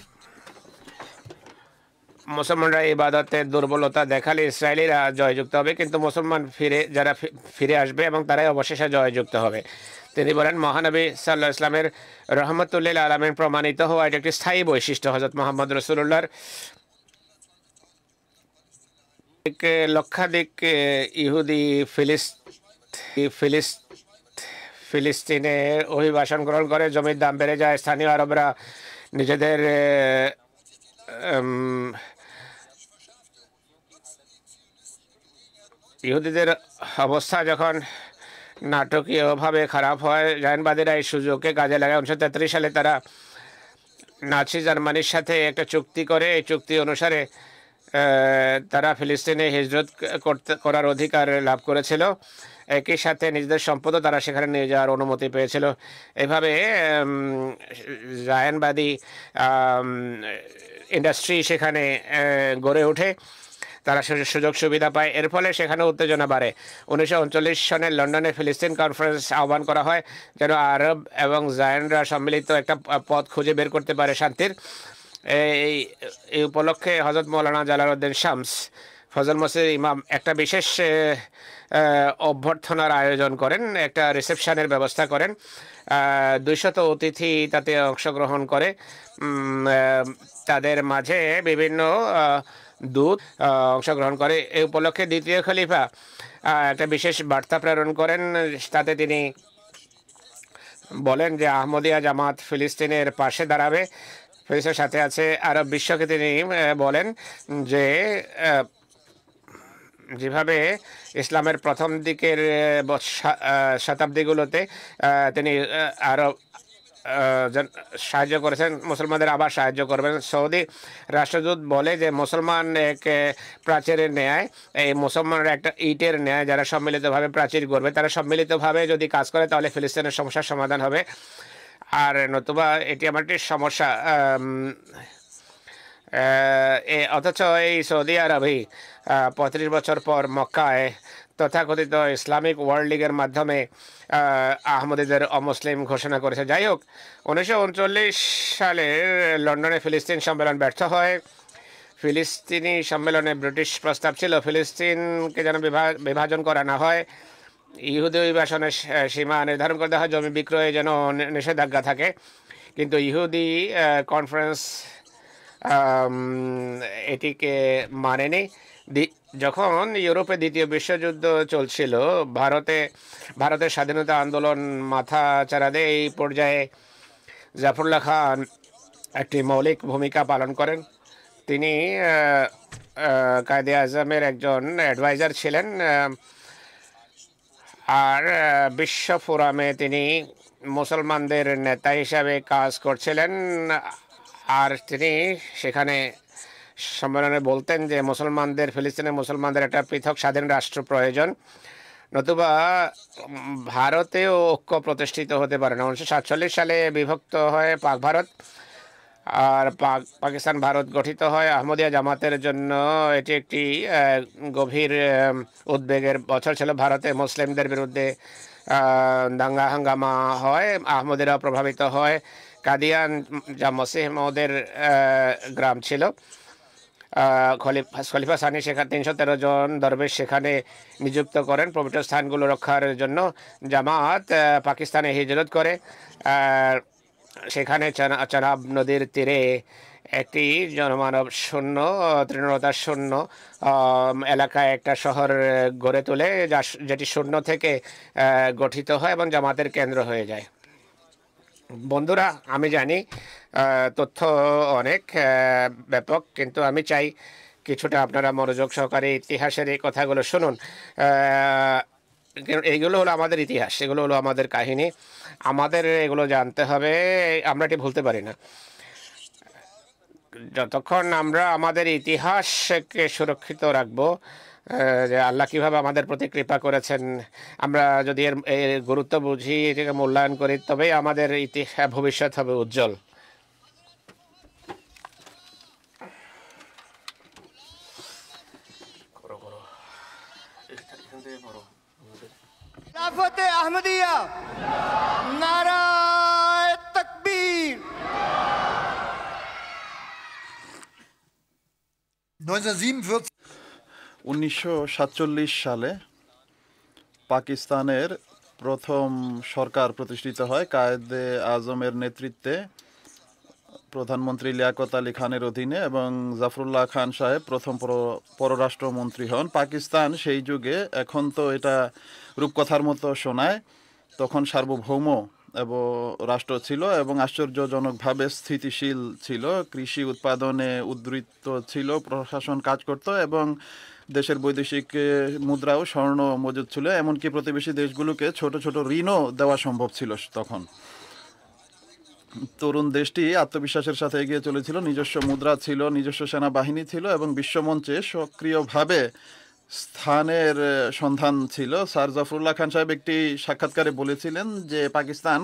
Speaker 2: মুসলমানরা ইবাদতের দুর্বলতা দেখালে ইসরায়েলিরা জয়যুক্ত হবে, কিন্তু মুসলমান যারা ফিরে আসবে এবং তারাই অবশেষে জয়যুক্ত হবে। তিনি বলেন, মহানবী সাল্লাল্লাহু আলাইহি ওয়াসাল্লামের রহমতুল্লিল আলামিন প্রমাণিত হওয়া এটা একটি স্থায়ী বৈশিষ্ট্য। হযরত মুহাম্মদ রাসূলুল্লাহর লক্ষাধিক ইহুদি ফিলিস্তিনে অভিবাসন গ্রহণ করে। জমির দাম বেড়ে যায়। স্থানীয় আরবরা নিজেদের ইহুদিদের অবস্থা যখন নাটকীয়ভাবে খারাপ হয়, জায়নবাদীরা এই সুযোগকে কাজে লাগায়। 1933 সালে তারা নাৎসি জার্মানির সাথে একটা চুক্তি করে। এই চুক্তি অনুসারে তারা ফিলিস্তিনে হিজরত করার অধিকার লাভ করেছিল। একই সাথে নিজেদের সম্পদও তারা সেখানে নিয়ে যাওয়ার অনুমতি পেয়েছিল। এভাবে জায়নবাদী ইন্ডাস্ট্রি সেখানে গড়ে ওঠে, তারা সুযোগ সুবিধা পায়। এর ফলে সেখানে উত্তেজনা বাড়ে। 1939 সনে লন্ডনে ফিলিস্তিন কনফারেন্স আহ্বান করা হয়, যেন আরব এবং জায়নরা সম্মিলিত একটা পথ খুঁজে বের করতে পারে শান্তির। এই উপলক্ষে হযরত মৌলানা জালালউদ্দিন শামস ফজল মসজিদের ইমাম একটা বিশেষ অভ্যর্থনার আয়োজন করেন, একটা রিসেপশনের ব্যবস্থা করেন। 200 অতিথি তাতে অংশগ্রহণ করে। তাদের মাঝে বিভিন্ন দূত অংশগ্রহণ করে। এই উপলক্ষে দ্বিতীয় খলিফা একটা বিশেষ বার্তা প্রেরণ করেন। তাতে তিনি বলেন যে আহমদিয়া জামাত ফিলিস্তিনের পাশে দাঁড়াবে, ফিলিস্তিনের সাথে আছে। আরব বিশ্বকে তিনি বলেন যে যেভাবে ইসলামের প্রথম দিকের শতাব্দীগুলোতে তিনি আরব সাহায্য করেছেন, মুসলমানদের আবার সাহায্য করবেন। সৌদি রাষ্ট্রদূত বলে যে মুসলমান এক প্রাচীরের ন্যায়, এই মুসলমানরা একটা ইটের ন্যায়, যারা সম্মিলিতভাবে প্রাচীর গড়বে, তারা সম্মিলিতভাবে যদি কাজ করে তাহলে ফিলিস্তিনের সমস্যার সমাধান হবে। আর নতুবা এটি আমার একটি সমস্যা। অথচ এই সৌদি আরবই 35 বছর পর মক্কায় তথাকথিত ইসলামিক ওয়ার্ল্ড লীগের মাধ্যমে আহমদীদের অমুসলিম ঘোষণা করেছে। যাই হোক, 1939 সালের লন্ডনে ফিলিস্তিন সম্মেলন ব্যর্থ হয়। ফিলিস্তিনি সম্মেলনে ব্রিটিশ প্রস্তাব ছিল ফিলিস্তিনকে যেন বিভাজন করা না হয়, ইহুদি অভিবাসনের সীমা নির্ধারণ করতে হয়, জমি বিক্রয়ে যেন নিষেধাজ্ঞা থাকে। কিন্তু ইহুদি কনফারেন্স আম, এটিকে মানেনি। যখন ইউরোপে দ্বিতীয় বিশ্বযুদ্ধ চলছিল, ভারতের স্বাধীনতা আন্দোলন মাথা চাড়া দেয়। এই পর্যায়ে জাফরুল্লাহ খান একটি মৌলিক ভূমিকা পালন করেন। তিনি কায়েদে আজমের একজন অ্যাডভাইজার ছিলেন, আর বিশ্ব ফোরামে তিনি মুসলমানদের নেতা হিসাবে কাজ করছিলেন। আর তিনি সেখানে সম্মেলনে বলতেন যে ফিলিস্তিনের মুসলমানদের একটা পৃথক স্বাধীন রাষ্ট্র প্রয়োজন, নতুবা ভারতেও ঐক্য প্রতিষ্ঠিত হতে পারে না। 1947 সালে বিভক্ত হয় পাক ভারত, আর পাকিস্তান ভারত গঠিত হয়। আহমদিয়া জামাতের জন্য এটি একটি গভীর উদ্বেগের বছর ছিল। ভারতে মুসলিমদের বিরুদ্ধে দাঙ্গা হাঙ্গামা হয়, আহমদিরা প্রভাবিত হয়। কাদিয়ান যা মসিহ মওদের গ্রাম ছিল, খলিফা সানি সেখানে 313 জন দরবেশ সেখানে নিযুক্ত করেন পবিত্র স্থানগুলো রক্ষার জন্য। জামাত পাকিস্তানে হিজরত করে, সেখানে চেনাব নদীর তীরে একটি জনমানব শূন্য, তৃণতা শূন্য এলাকায় একটা শহর গড়ে তোলে, যেটি শূন্য থেকে গঠিত হয় এবং জামাতের কেন্দ্র হয়ে যায়। বন্ধুরা, আমি জানি তথ্য অনেক ব্যাপক, কিন্তু আমি চাই কিছুটা আপনারা মনোযোগ সহকারে ইতিহাসের এই কথাগুলো শুনুন। এইগুলো হলো আমাদের ইতিহাস, এগুলো হলো আমাদের কাহিনী, আমাদের এগুলো জানতে হবে, আমরা এটি ভুলতে পারি না। যতক্ষণ আমরা আমাদের ইতিহাসকে সুরক্ষিত রাখবো, যে আল্লাহ কিভাবে আমাদের প্রতি কৃপা করেছেন, আমরা যদি এর গুরুত্ব বুঝি, এটাকে মূল্যায়ন করি, তবেই আমাদের ভবিষ্যৎ হবে উজ্জ্বল।
Speaker 3: खिलाफत अहमदिया, नाराए तकबीर।
Speaker 1: 1947
Speaker 4: 1947 সালে পাকিস্তানের প্রথম সরকার প্রতিষ্ঠিত হয় কায়েদে আজমের নেতৃত্বে, প্রধানমন্ত্রী লিয়াকত আলী খানের অধীনে, এবং জাফরুল্লাহ খান সাহেব প্রথম পররাষ্ট্রমন্ত্রী হন। পাকিস্তান সেই যুগে, এখন তো এটা রূপকথার মতো শোনায়, তখন সার্বভৌম রাষ্ট্র ছিল এবং আশ্চর্যজনকভাবে স্থিতিশীল ছিল। কৃষি উৎপাদনে উদ্বৃত্ত ছিল, প্রশাসন কাজ করত এবং দেশের বৈদেশিক মুদ্রাও স্বর্ণ মজুদ ছিল। এমনকি প্রতিবেশী দেশগুলোকে ছোট ছোট ঋণও দেওয়া সম্ভব ছিল তখন। তরুণ দেশটি আত্মবিশ্বাসের সাথে এগিয়ে চলেছিল, নিজস্ব মুদ্রা ছিল, নিজস্ব সেনাবাহিনী ছিল এবং বিশ্বমঞ্চে সক্রিয়ভাবে স্থানের সন্ধান ছিল। স্যার জাফরুল্লাহ খান সাহেব একটি সাক্ষাৎকারে বলেছিলেন যে পাকিস্তান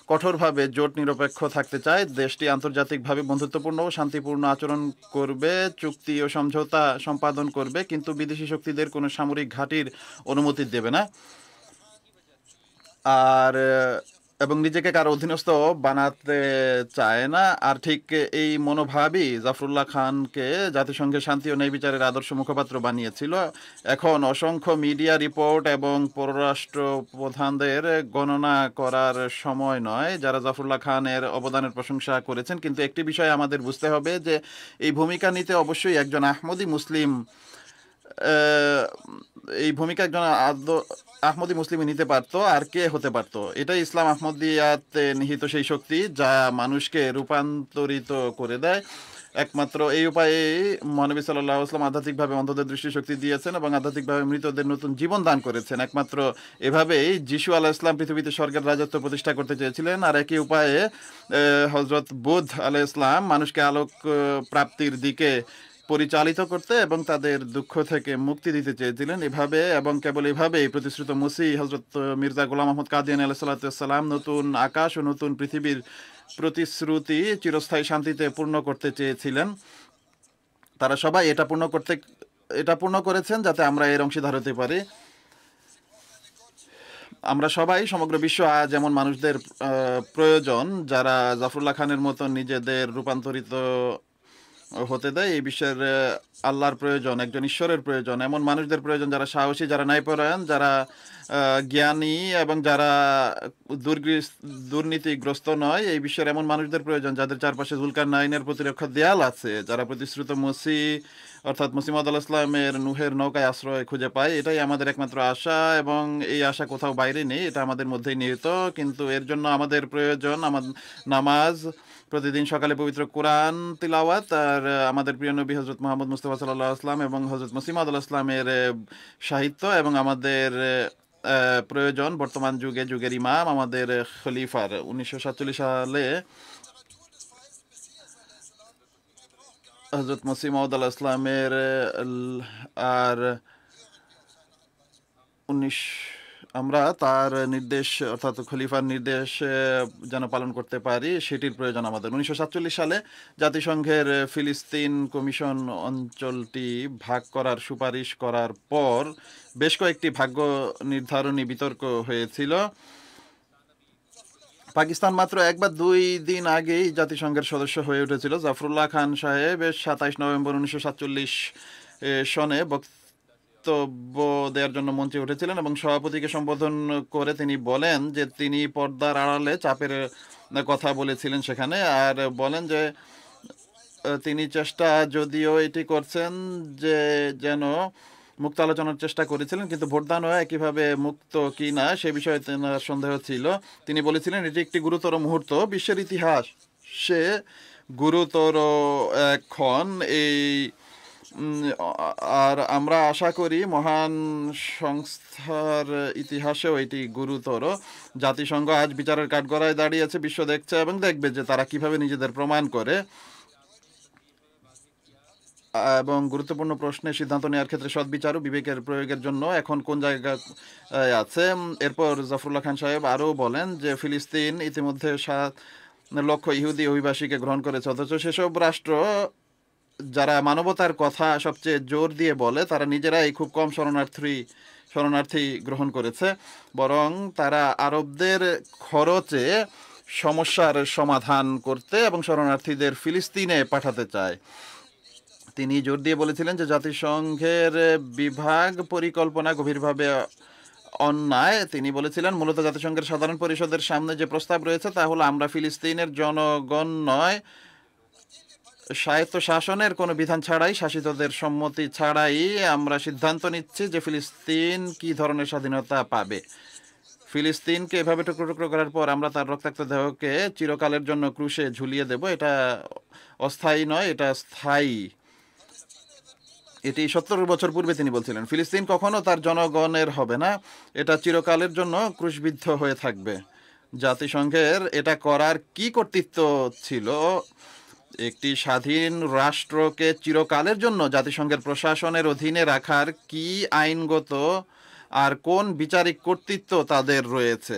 Speaker 4: কঠোরভাবে জোট নিরপেক্ষ থাকতে চায়, দেশটি আন্তর্জাতিকভাবে বন্ধুত্বপূর্ণ ও শান্তিপূর্ণ আচরণ করবে, চুক্তি ও সমঝোতা সম্পাদন করবে, কিন্তু বিদেশি শক্তিদের কোনো সামরিক ঘাঁটির অনুমতি দেবে না, আর এবং নিজেকে কারো অধীনস্থ বানাতে চায় না। আর ঠিক এই মনোভাবই জাফরুল্লাহ খানকে জাতিসংঘের শান্তি ও ন্যায় বিচারের আদর্শ মুখপাত্র বানিয়েছিল। এখন অসংখ্য মিডিয়া রিপোর্ট এবং পররাষ্ট্র প্রধানদের গণনা করার সময় নয় যারা জাফরুল্লাহ খানের অবদানের প্রশংসা করেছেন, কিন্তু একটি বিষয় আমাদের বুঝতে হবে যে এই ভূমিকা নিতে অবশ্যই একজন আহমদি মুসলিম, এই ভূমিকা একজন আহমদি মুসলিমই নিতে পারতো, আর কে হতে পারতো? এটাই ইসলাম আহমদিয়াতে নিহিত সেই শক্তি যা মানুষকে রূপান্তরিত করে দেয়। একমাত্র এই উপায়ে মহানবী সাল্লাল্লাহু আলাইহি ওয়াসাল্লাম আধ্যাত্মিকভাবে অন্ধদের দৃষ্টিশক্তি দিয়েছেন এবং আধ্যাত্মিকভাবে মৃতদের নতুন জীবন দান করেছেন। একমাত্র এভাবেই যিশু আলাইহিস সালাম পৃথিবীতে স্বর্গের রাজত্ব প্রতিষ্ঠা করতে চেয়েছিলেন, আর একই উপায়ে হযরত বুধ আলাইহিস সালাম মানুষকে আলোক প্রাপ্তির দিকে পরিচালিত করতে এবং তাদের দুঃখ থেকে মুক্তি দিতে চেয়েছিলেন। এভাবে এবং কেবল এভাবেই প্রতিশ্রুত মসিহ হযরত মির্জা গোলাম আহমদ কাদিয়ানী আলাইহিস সালাম নতুন আকাশ ও নতুন পৃথিবীর প্রতিশ্রুতি চিরস্থায়ী শান্তিতে পূর্ণ করতে চেয়েছিলেন। তারা সবাই এটা পূর্ণ করেছেন যাতে আমরা এর অংশীদার হতে পারি। আমরা সবাই, সমগ্র বিশ্ব আজ এমন মানুষদের প্রয়োজন যারা জাফরুল্লাহ খানের মতো নিজেদের রূপান্তরিত হতে দেয়। এই বিশ্বের আল্লাহর প্রয়োজন, একজন ঈশ্বরের প্রয়োজন, এমন মানুষদের প্রয়োজন যারা সাহসী, যারা ন্যায়পরায়ণ, যারা জ্ঞানী এবং যারা দুর্নীতিগ্রস্ত নয়। এই বিশ্বের এমন মানুষদের প্রয়োজন যাদের চারপাশে জুলকারনাইনের প্রতিরক্ষা দেয়াল আছে, যারা প্রতিশ্রুত মসিহ অর্থাৎ মসিহ মাউদ আলাইহিস সালামের নূহের নৌকায় আশ্রয় খুঁজে পায়। এটাই আমাদের একমাত্র আশা এবং এই আশা কোথাও বাইরে নেই, এটা আমাদের মধ্যেই নিহিত। কিন্তু এর জন্য আমাদের প্রয়োজন আমাদের নামাজ, প্রতিদিন সকালে পবিত্র কোরআন তিলাওয়াত, আর আমাদের প্রিয় নবী হযরত মুহাম্মদ মুস্তাফা সাল্লাল্লাহু আলাইহি ওয়াসাল্লাম এবং হযরত মসিহ মাউদ আলাইহিস সালামের সাহিত্য, এবং আমাদের প্রয়োজন বর্তমান যুগের ইমাম, আমাদের খলিফার। 1947 সালে হযরত মসিহ মাউদ আলাইহিস সালামের আর 19 আমরা তার নির্দেশ অর্থাৎ খলিফার নির্দেশ যেন পালন করতে পারি, সেটির প্রয়োজন আমাদের। 1947 সালে জাতিসংঘের ফিলিস্তিন কমিশন অঞ্চলটি ভাগ করার সুপারিশ করার পর বেশ কয়েকটি ভাগ্য নির্ধারণী বিতর্ক হয়েছিল। পাকিস্তান মাত্র 1 বা 2 দিন আগেই জাতিসংঘের সদস্য হয়ে উঠেছিল। জাফরুল্লাহ খান সাহেব 27 নভেম্বর 1947 সনে বক্তব্য দেওয়ার জন্য মঞ্চে উঠেছিলেন এবং সভাপতিকে সম্বোধন করে তিনি বলেন যে তিনি পর্দার আড়ালে চাপের কথা বলেছিলেন সেখানে, আর বলেন যে তিনি চেষ্টা যদিও এটি করছেন যে যেন মুক্ত আলোচনার চেষ্টা করেছিলেন, কিন্তু ভোটদানও একইভাবে মুক্ত কি না সে বিষয়ে তার সন্দেহ ছিল। তিনি বলেছিলেন এটি একটি গুরুতর মুহূর্ত, বিশ্বের ইতিহাস সে গুরুতর এখন এই আর আমরা আশা করি মহান সংস্থার ইতিহাসেও এটি গুরুতর। জাতিসংঘ আজ বিচারের কাঠগড়ায় দাঁড়িয়েছে, বিশ্ব দেখছে এবং দেখবে যে তারা কিভাবে নিজেদের প্রমাণ করে এবং গুরুত্বপূর্ণ প্রশ্নে সিদ্ধান্ত নেওয়ার ক্ষেত্রে সদ্বিচার ও বিবেকের প্রয়োগের জন্য এখন কোন জায়গায় আছে। এরপর জাফরুল্লাহ খান সাহেব আরও বলেন যে ফিলিস্তিন ইতিমধ্যে 7 লক্ষ ইহুদি অভিবাসীকে গ্রহণ করেছে, অথচ সেসব রাষ্ট্র যারা মানবতার কথা সবচেয়ে জোর দিয়ে বলে তারা নিজেরাই খুব কম শরণার্থী গ্রহণ করেছে, বরং তারা আরবদের খরচে সমস্যার সমাধান করতে এবং শরণার্থীদের ফিলিস্তিনে পাঠাতে চায়। তিনি জোর দিয়ে বলেছিলেন যে জাতিসংঘের বিভাগ পরিকল্পনা গভীরভাবে অন্যায়। তিনি বলেছিলেন মূলত জাতিসংঘের সাধারণ পরিষদের সামনে যে প্রস্তাব রয়েছে তা হলো আমরা ফিলিস্তিনের জনগণ নয়, স্বায়ত্ত শাসনের কোনো বিধান ছাড়াই, শাসিতদের সম্মতি ছাড়াই আমরা সিদ্ধান্ত নিচ্ছি যে ফিলিস্তিন কি ধরনের স্বাধীনতা পাবে। ফিলিস্তিনকে এভাবে টুকরো টুকরো করার পর আমরা তার রক্তাক্ত দেহকে চিরকালের জন্য ক্রুশে ঝুলিয়ে দেব। এটা অস্থায়ী নয়, এটা স্থায়ী। এটি 70 বছর পূর্বে তিনি বলছিলেন। ফিলিস্তিন কখনো তার জনগণের হবে না, এটা চিরকালের জন্য ক্রুশবিদ্ধ হয়ে থাকবে। জাতিসংঘের এটা করার কি কর্তৃত্ব ছিল? একটি স্বাধীন রাষ্ট্রকে চিরকালের জন্য জাতিসংঘের প্রশাসনের অধীনে রাখার কি আইনগত আর কোন বিচারিক কর্তৃত্ব তাদের রয়েছে?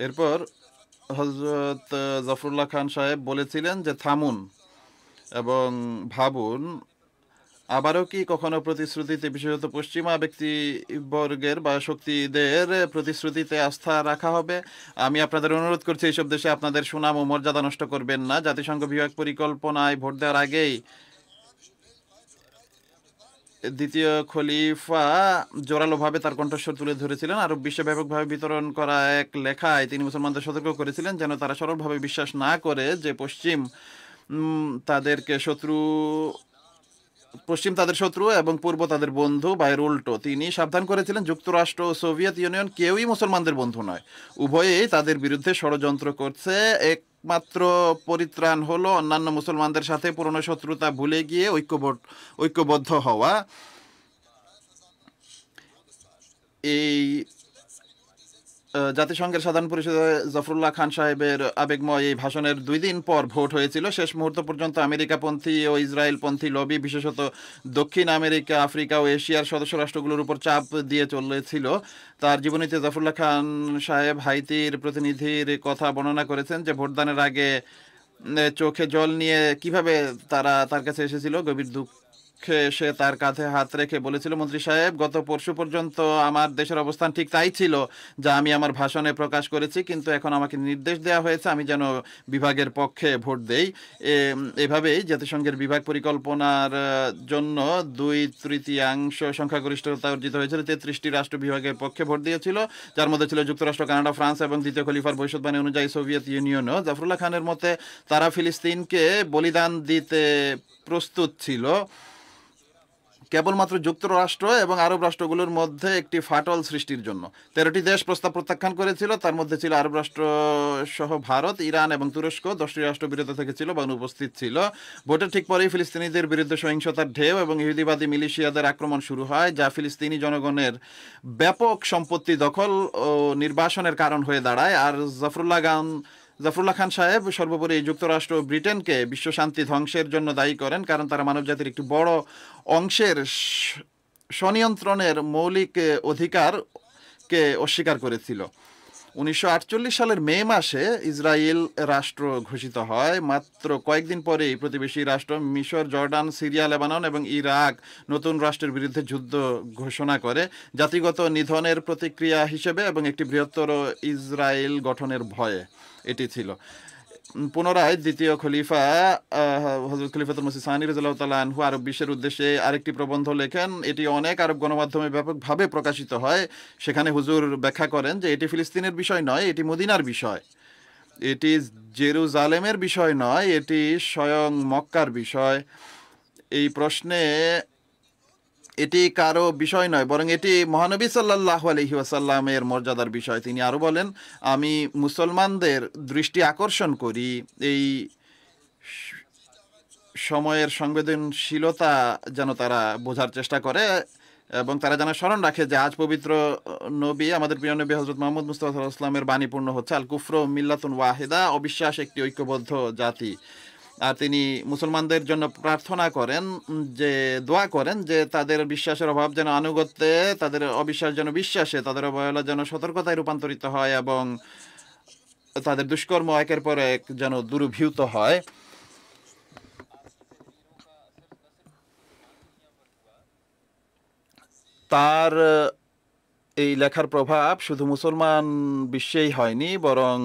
Speaker 4: এরপর হযরত জাফরুল্লাহ খান সাহেব বলেছিলেন যে থামুন এবং ভাবুন, আবারও কি কখনো প্রতিশ্রুতিতে, বিশেষত পশ্চিমা ব্যক্তিবর্গের বা শক্তিদের প্রতিশ্রুতিতে আস্থা রাখা হবে? আমি আপনাদের অনুরোধ করছি এইসব দেশে আপনাদের সুনাম ও মর্যাদা নষ্ট করবেন না। জাতিসংঘ বিভাগ পরিকল্পনায় ভোট দেওয়ার আগেই দ্বিতীয় খলিফা জোরালোভাবে তার কণ্ঠস্বর তুলে ধরেছিলেন। আর বিশ্বব্যাপকভাবে বিতরণ করা এক লেখায় তিনি মুসলমানদের সতর্ক করেছিলেন যেন তারা সরলভাবে বিশ্বাস না করে যে পশ্চিম তাদের শত্রু এবং পূর্ব তাদের বন্ধু, বা এর উল্টো। তিনি সাবধান করেছিলেন যুক্তরাষ্ট্র ও সোভিয়েত ইউনিয়ন কেউই মুসলমানদের বন্ধু নয়, উভয়েই তাদের বিরুদ্ধে ষড়যন্ত্র করছে। একমাত্র পরিত্রাণ হলো অন্যান্য মুসলমানদের সাথে পুরনো শত্রুতা ভুলে গিয়ে ঐক্যবদ্ধ হওয়া। এই জাতিসংঘের সাধারণ পরিষদে জাফরুল্লাহ খান সাহেবের আবেগময় এই ভাষণের 2 দিন পর ভোট হয়েছিল। শেষ মুহূর্ত পর্যন্ত আমেরিকাপন্থী ও ইসরায়েলপন্থী লবি, বিশেষত দক্ষিণ আমেরিকা, আফ্রিকা ও এশিয়ার সদস্য রাষ্ট্রগুলোর উপর চাপ দিয়ে চলেছিল। তার জীবনীতে জাফরুল্লাহ খান সাহেব হাইতির প্রতিনিধির কথা বর্ণনা করেছেন যে ভোটদানের আগে চোখে জল নিয়ে কিভাবে তারা তার কাছে এসেছিল। গভীর দুঃখ পক্ষে সে তার কাঁধে হাত রেখে বলেছিল, মন্ত্রী সাহেব, গত পরশু পর্যন্ত আমার দেশের অবস্থান ঠিক তাই ছিল যা আমি আমার ভাষণে প্রকাশ করেছি, কিন্তু এখন আমাকে নির্দেশ দেওয়া হয়েছে আমি যেন বিভাগের পক্ষে ভোট দেই। এভাবেই জাতিসংঘের বিভাগ পরিকল্পনার জন্য 2/3 সংখ্যাগরিষ্ঠতা অর্জিত হয়েছিল। 33টি রাষ্ট্র বিভাগের পক্ষে ভোট দিয়েছিল, যার মধ্যে ছিল যুক্তরাষ্ট্র, কানাডা, ফ্রান্স এবং দ্বিতীয় খলিফার ভবিষ্যৎবাণী অনুযায়ী সোভিয়েত ইউনিয়নও। জাফরুল্লাহ খানের মতে তারা ফিলিস্তিনকে বলিদান দিতে প্রস্তুত ছিল। কেবলমাত্র যুক্তরাষ্ট্র এবং আরব রাষ্ট্রগুলোর মধ্যে একটি ফাটল সৃষ্টির জন্য 13টি দেশ প্রস্তাব প্রত্যাখ্যান করেছিল। তার মধ্যে ছিল আরব রাষ্ট্র সহ ভারত, ইরান এবং তুরস্ক। 10টি রাষ্ট্র বিরত থেকেছিল বা অনুপস্থিত ছিল। ভোটের ঠিক পরেই ফিলিস্তিনিদের বিরুদ্ধে সহিংসতার ঢেউ এবং ইহুদিবাদী মিলিশিয়াদের আক্রমণ শুরু হয়, যা ফিলিস্তিনি জনগণের ব্যাপক সম্পত্তি দখল ও নির্বাসনের কারণ হয়ে দাঁড়ায়। আর জাফরুল্লাহ খান সাহেব সর্বোপরি যুক্তরাষ্ট্র ও ব্রিটেনকে বিশ্বশান্তি ধ্বংসের জন্য দায়ী করেন, কারণ তারা মানবজাতির একটি বড় অংশের স্বনিয়ন্ত্রণের মৌলিক অধিকারকে অস্বীকার করেছিল। 1948 সালের মে মাসে ইসরায়েল রাষ্ট্র ঘোষিত হয়। মাত্র কয়েকদিন পরেই প্রতিবেশী রাষ্ট্র মিশর, জর্ডান, সিরিয়া, লেবানন এবং ইরাক নতুন রাষ্ট্রের বিরুদ্ধে যুদ্ধ ঘোষণা করে, জাতিগত নিধনের প্রতিক্রিয়া হিসেবে এবং একটি বৃহত্তর ইসরায়েল গঠনের ভয়ে। এটি ছিল। পুনরায় দ্বিতীয় খলিফা হযরত খলিফাতুল মসিহ সানি রাদিয়াল্লাহু তাআলা আনহু আরব বিশ্বের উদ্দেশ্যে আরেকটি প্রবন্ধ লেখেন। এটি অনেক আরব গণমাধ্যমে ব্যাপকভাবে প্রকাশিত হয়। সেখানে হুজুর ব্যাখ্যা করেন যে এটি ফিলিস্তিনের বিষয় নয়, এটি মদিনার বিষয়। এটি জেরুজালেমের বিষয় নয়, এটি স্বয়ং মক্কার বিষয়। এই প্রশ্নে এটি কারো বিষয় নয়, বরং এটি মহানবী সাল্লাল্লাহু আলাইহি ওয়াসাল্লামের মর্যাদার বিষয়। তিনি আরো বলেন, আমি মুসলমানদের দৃষ্টি আকর্ষণ করি এই সময়ের সংবেদনশীলতা যেন তারা বোঝার চেষ্টা করে এবং তারা যেন স্মরণ রাখে যে আজ পবিত্র নবী, আমাদের প্রিয় নবী হযরত মুহাম্মদ মুস্তাফা সাল্লাল্লাহু আলাইহি ওয়াসাল্লামের বাণী পূর্ণ হচ্ছে, আল কুফরু মিল্লাতুন ওয়াহিদা, অবিশ্বাস একটি ঐক্যবদ্ধ জাতি। আর তিনি মুসলমানদের জন্য প্রার্থনা করেন, যে দোয়া করেন যে তাদের বিশ্বাসের অভাব যেন আনুগত্যে, তাদের অবিশ্বাস যেন বিশ্বাসে, তাদের অবহেলা যেন সতর্কতায় রূপান্তরিত হয় এবং তাদের দুষ্কর্ম একের পর এক যেন দূরীভূত হয়। তার এই লেখার প্রভাব শুধু মুসলমান বিশ্বেই হয়নি, বরং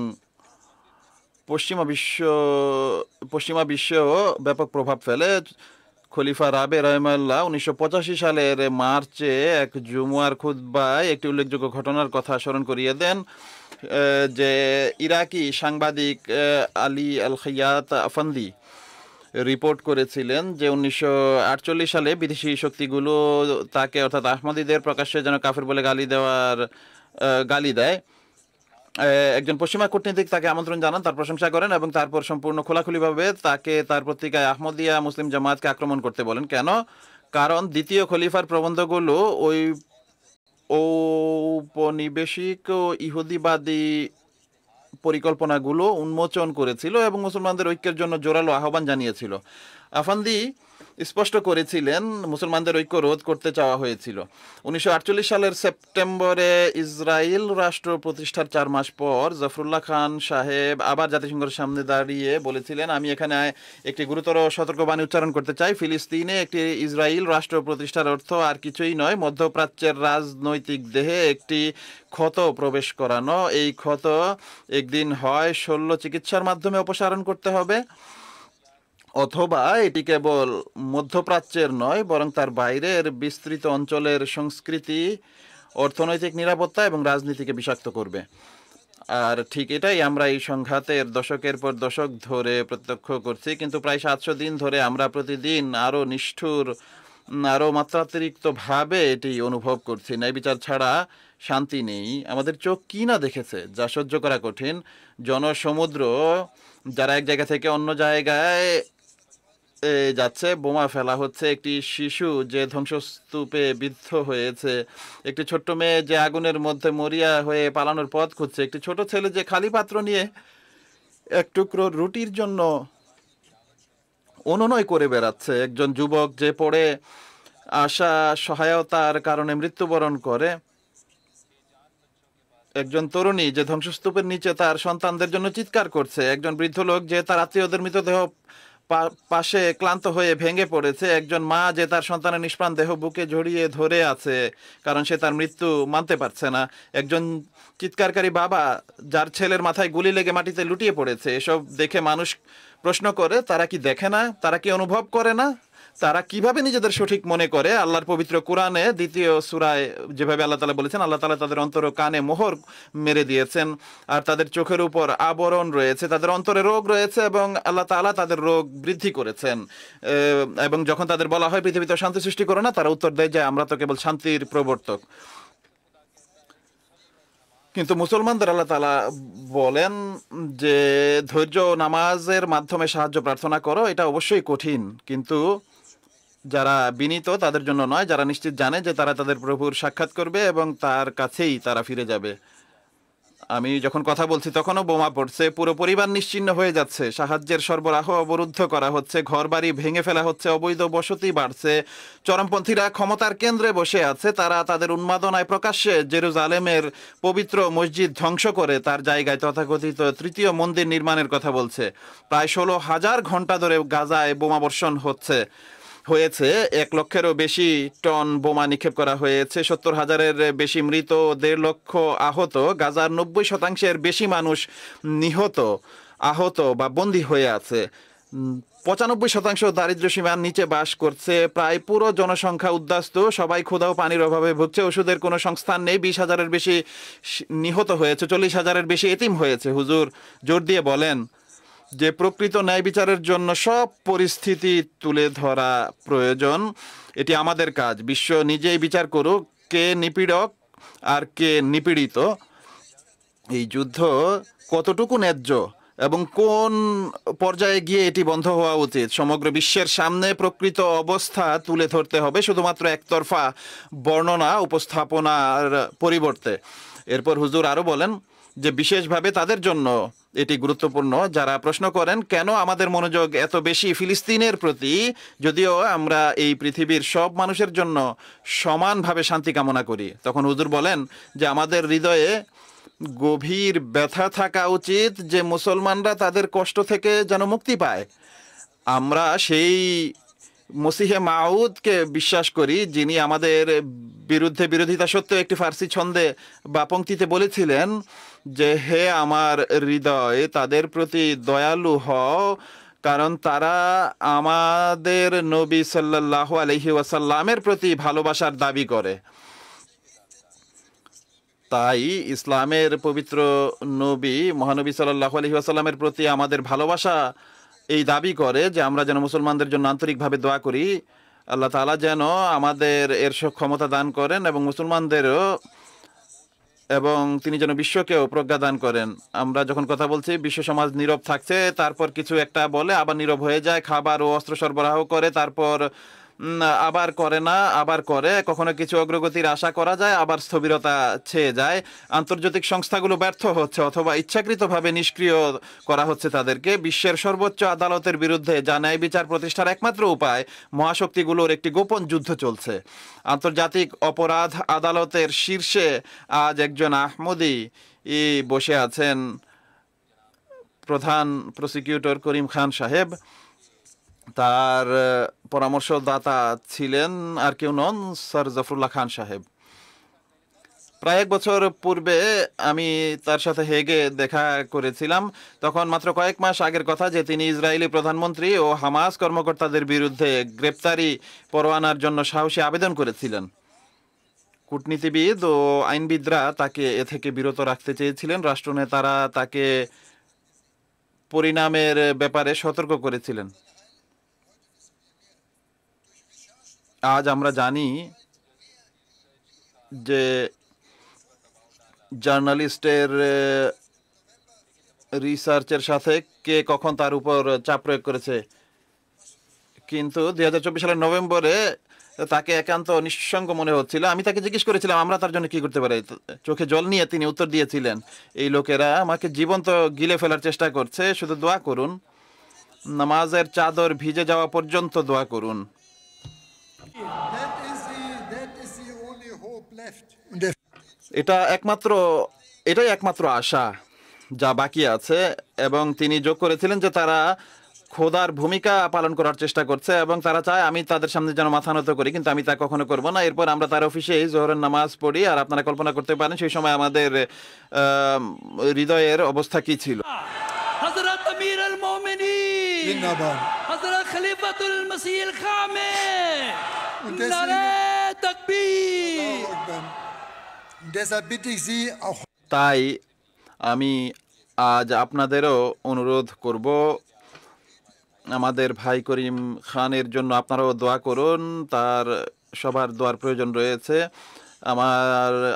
Speaker 4: পশ্চিমা বিশ্বেও ব্যাপক প্রভাব ফেলে। খলিফা রাবে রহমাল্লাহ 1985 সালের মার্চে এক জুমুয়ার খুতবায় একটি উল্লেখযোগ্য ঘটনার কথা স্মরণ করিয়ে দেন, যে ইরাকি সাংবাদিক আলী আল খাইয়াত আফন্দি রিপোর্ট করেছিলেন যে 1948 সালে বিদেশি শক্তিগুলো তাকে, অর্থাৎ আহমদীদের প্রকাশ্যে যেন কাফের বলে গালি দেয়। একজন পশ্চিমা কূটনীতিক তাকে আমন্ত্রণ জানান, তার প্রশংসা করেন এবং তারপর সম্পূর্ণ খোলাখুলিভাবে তাকে তার পত্রিকায় আহমদিয়া মুসলিম জামায়াতকে আক্রমণ করতে বলেন। কেন? কারণ দ্বিতীয় খলিফার প্রবন্ধগুলো ওই ঔপনিবেশিক ও ইহুদিবাদী পরিকল্পনাগুলো উন্মোচন করেছিল এবং মুসলমানদের ঐক্যের জন্য জোরালো আহ্বান জানিয়েছিল। আফান্দি স্পষ্ট করেছিলেন মুসলমানদের ঐক্য রোধ করতে চাওয়া হয়েছিল। 1948 সালের সেপ্টেম্বরে ইসরায়েল রাষ্ট্র প্রতিষ্ঠার 4 মাস পর জাফরুল্লাহ খান সাহেব আবার জাতিসংঘের সামনে দাঁড়িয়ে বলেছিলেন, আমি এখানে একটি গুরুতর সতর্কবাণী উচ্চারণ করতে চাই। ফিলিস্তিনে একটি ইসরায়েল রাষ্ট্র প্রতিষ্ঠার অর্থ আর কিছুই নয়, মধ্যপ্রাচ্যের রাজনৈতিক দেহে একটি ক্ষত প্রবেশ করানো। এই ক্ষত একদিন হয় শল্য চিকিৎসার মাধ্যমে অপসারণ করতে হবে, অথবা এটি কেবল মধ্যপ্রাচ্যের নয়, বরং তার বাইরের বিস্তৃত অঞ্চলের সংস্কৃতি, অর্থনৈতিক নিরাপত্তা এবং রাজনীতিকে বিষাক্ত করবে। আর ঠিক এটাই আমরা এই সংঘাতের দশকের পর দশক ধরে প্রত্যক্ষ করছি। কিন্তু প্রায় 700 দিন ধরে আমরা প্রতিদিন আরও নিষ্ঠুর, আরও মাত্রাতিরিক্তভাবে এটি অনুভব করছি। ন্যায় বিচার ছাড়া শান্তি নেই। আমাদের চোখ কি না দেখেছে যা সহ্য করা কঠিন। জনসমুদ্র যারা এক জায়গা থেকে অন্য জায়গায় যাচ্ছে, বোমা ফেলা হচ্ছে, একটি শিশু যে ধ্বংসস্তূপে বিদ্ধ হয়েছে, একটি ছোট্ট মেয়ে যে আগুনের মধ্যে মরিয়া হয়ে পালানোর পথ খুঁজছে, একটি ছোট ছেলে যে খালি পাত্র নিয়ে এক টুকরো রুটির জন্য অনুনয় করে বেড়াচ্ছে, একজন যুবক যে পড়ে আসা সহায়তার কারণে মৃত্যুবরণ করে, একজন তরুণী যে ধ্বংসস্তূপের নিচে তার সন্তানদের জন্য চিৎকার করছে, একজন বৃদ্ধ লোক যে তার আত্মীয়দের মৃতদেহ পাশে ক্লান্ত হয়ে ভেঙে পড়েছে, একজন মা যে তার সন্তানের নিষ্প্রাণ দেহ বুকে জড়িয়ে ধরে আছে কারণ সে তার মৃত্যু মানতে পারছে না, একজন চিৎকারকারী বাবা যার ছেলের মাথায় গুলি লেগে মাটিতে লুটিয়ে পড়েছে। এসব দেখে মানুষ প্রশ্ন করে, তারা কি দেখে না? তারা কি অনুভব করে না? তারা কিভাবে নিজেদের সঠিক মনে করে? আল্লাহর পবিত্র কোরআনে 2য় সূরায় যেভাবে আল্লাহ তাআলা বলেছেন, আল্লাহ তাআলা তাদের অন্তর ও কানে মোহর মেরে দিয়েছেন, আর তাদের চোখের উপর আবরণ রয়েছে, তাদের অন্তরে রোগ রয়েছে, এবং আল্লাহ তাআলা তাদের রোগ বৃদ্ধি করেছেন। এবং যখন তাদের বলা হয় পৃথিবীতে শান্তি সৃষ্টি করো না, তারা উত্তর দেয় যে আমরা তো কেবল শান্তির প্রবর্তক। কিন্তু মুসলমানদের আল্লাহ তাআলা বলেন যে ধৈর্য ও নামাজের মাধ্যমে সাহায্য প্রার্থনা করো। এটা অবশ্যই কঠিন, কিন্তু যারা বিনীত তাদের জন্য নয়, যারা নিশ্চিত জানে যে তারা তাদের প্রভুর সাক্ষাৎ করবে এবং তার কাছেই তারা ফিরে যাবে। আমি যখন কথা বলছি তখনও বোমা পড়ছে, পুরো পরিবার নিশ্চিহ্ন হয়ে যাচ্ছে, সাহায্যের সরবরাহ অবরুদ্ধ করা হচ্ছে, ঘরবাড়ি ভেঙে ফেলা হচ্ছে, অবৈধ বসতি বাড়ছে, চরমপন্থীরা ক্ষমতার কেন্দ্রে বসে আছে। তারা তাদের উন্মাদনায় প্রকাশ্যে জেরুজালেমের পবিত্র মসজিদ ধ্বংস করে তার জায়গায় তথাকথিত 3য় মন্দির নির্মাণের কথা বলছে। প্রায় 16,000 ঘন্টা ধরে গাজায় বোমাবর্ষণ হয়েছে। 1 লক্ষেরও বেশি টন বোমা নিক্ষেপ করা হয়েছে, 70,000-এর বেশি মৃত, 1.5 লক্ষ আহত। গাজার 90% বেশি মানুষ নিহত, আহত বা বন্দী হয়ে আছে। 95% দারিদ্র্য সীমার নিচে বাস করছে। প্রায় পুরো জনসংখ্যা উদ্বাস্তু, সবাই ক্ষুধা ও পানির অভাবে ভুগছে। ওষুধের কোনো সংস্থান নেই। 20,000-এর বেশি নিহত হয়েছে, 40,000-এর বেশি এতিম হয়েছে। হুজুর জোর দিয়ে বলেন যে প্রকৃত ন্যায় বিচারের জন্য সব পরিস্থিতি তুলে ধরা প্রয়োজন। এটি আমাদের কাজ। বিশ্ব নিজেই বিচার করুক কে নিপীড়ক আর কে নিপীড়িত, এই যুদ্ধ কতটুকু ন্যায্য এবং কোন পর্যায়ে গিয়ে এটি বন্ধ হওয়া উচিত। সমগ্র বিশ্বের সামনে প্রকৃত অবস্থা তুলে ধরতে হবে, শুধুমাত্র একতরফা বর্ণনা উপস্থাপনার পরিবর্তে। এরপর হুজুর আরো বলেন যে বিশেষভাবে তাদের জন্য এটি গুরুত্বপূর্ণ যারা প্রশ্ন করেন কেন আমাদের মনোযোগ এত বেশি ফিলিস্তিনের প্রতি, যদিও আমরা এই পৃথিবীর সব মানুষের জন্য সমানভাবে শান্তি কামনা করি। তখন হুজুর বলেন যে আমাদের হৃদয়ে গভীর ব্যথা থাকা উচিত যে মুসলমানরা তাদের কষ্ট থেকে যেন মুক্তি পায়। আমরা সেই মসিহে মাউদকে বিশ্বাস করি যিনি আমাদের বিরুদ্ধে বিরোধিতা সত্ত্বেও একটি ফার্সি ছন্দে বা পংক্তিতে বলেছিলেন যে হে আমার হৃদয় তাদের প্রতি দয়ালু হও, কারণ তারা আমাদের নবী সাল্লাল্লাহু আলাইহি ওয়াসাল্লামের প্রতি ভালোবাসার দাবি করে। তাই ইসলামের পবিত্র নবী মহানবী সাল্লাল্লাহু আলাইহি ওয়াসাল্লামের প্রতি আমাদের ভালোবাসা এই দাবি করে যে আমরা যেন মুসলমানদের জন্য আন্তরিকভাবে দোয়া করি, আল্লাহ তাআলা যেন আমাদের এর ক্ষমতা দান করেন এবং মুসলমানদেরও, এবং তিনি যেন বিশ্বকেও প্রজ্ঞা দান করেন। আমরা যখন কথা বলছি বিশ্ব সমাজ নীরব থাকছে, তারপর কিছু একটা বলে আবার নীরব হয়ে যায়, খাবার ও অস্ত্র সরবরাহ করে, তারপর আবার করে না, আবার করে, কখনো কিছু অগ্রগতির আশা করা যায়, আবার স্থবিরতা ছেয়ে যায়। আন্তর্জাতিক সংস্থাগুলো ব্যর্থ হচ্ছে অথবা ইচ্ছাকৃতভাবে নিষ্ক্রিয় করা হচ্ছে তাদেরকে। বিশ্বের সর্বোচ্চ আদালতের বিরুদ্ধে যা ন্যায় বিচার প্রতিষ্ঠার একমাত্র উপায়, মহাশক্তিগুলোর একটি গোপন যুদ্ধ চলছে। আন্তর্জাতিক অপরাধ আদালতের শীর্ষে আজ একজন আহমদি বসে আছেন, প্রধান প্রসিকিউটর করিম খান সাহেব। তার পরামর্শদাতা ছিলেন আর কেউ নন, স্যার জাফরুল্লাহ খান সাহেব। প্রায় 1 বছর পূর্বে আমি তার সাথে হেগে দেখা করেছিলাম। তখন মাত্র কয়েক মাস আগের কথা যে তিনি ইসরায়েলি প্রধানমন্ত্রী ও হামাস কর্মকর্তাদের বিরুদ্ধে গ্রেপ্তারি পরোয়ানার জন্য সাহসী আবেদন করেছিলেন। কূটনীতিবিদ ও আইনবিদরা তাকে এ থেকে বিরত রাখতে চেয়েছিলেন। রাষ্ট্রনেতারা তাকে পরিণামের ব্যাপারে সতর্ক করেছিলেন। আজ আমরা জানি যে জার্নালিস্টের রিসার্চের সাথে কে কখন তার উপর চাপ প্রয়োগ করেছে, কিন্তু 2024 সালের নভেম্বরে তাকে একান্ত নিঃসঙ্গ মনে হচ্ছিল। আমি তাকে জিজ্ঞেস করেছিলাম আমরা তার জন্য কি করতে পারি। চোখে জল নিয়ে তিনি উত্তর দিয়েছিলেন, এই লোকেরা আমাকে জীবন্ত গিলে ফেলার চেষ্টা করছে, শুধু দোয়া করুন, নামাজের চাদর ভিজে যাওয়া পর্যন্ত দোয়া করুন। এটাই একমাত্র আশা যা বাকি আছে। এবং তিনি যোগ করেছিলেন যে তারা খোদার ভূমিকা পালন করার চেষ্টা করছে এবং তারা চায় আমি তাদের সামনে যেন মাথা নত করি, কিন্তু আমি তা কখনো করব না। এরপর আমরা তার অফিসে জোহরের নামাজ পড়ি, আর আপনারা কল্পনা করতে পারেন সেই সময় আমাদের হৃদয়ের অবস্থা কি ছিল।
Speaker 5: হযরত আমির আল মুমিনিন
Speaker 1: জিন্দাবাদ।
Speaker 5: হযরত খলিফাতুল মসিহ আল খামিস
Speaker 1: Und deswegen-
Speaker 5: নারে তাকবীর।
Speaker 1: Und deshalb bitte ich Sie auch
Speaker 4: তাই আমি আজ আপনাদেরও অনুরোধ করব, আমাদের ভাই করিম খানের জন্য আপনারাও দোয়া করুন, তার সবার দোয়ার প্রয়োজন রয়েছে।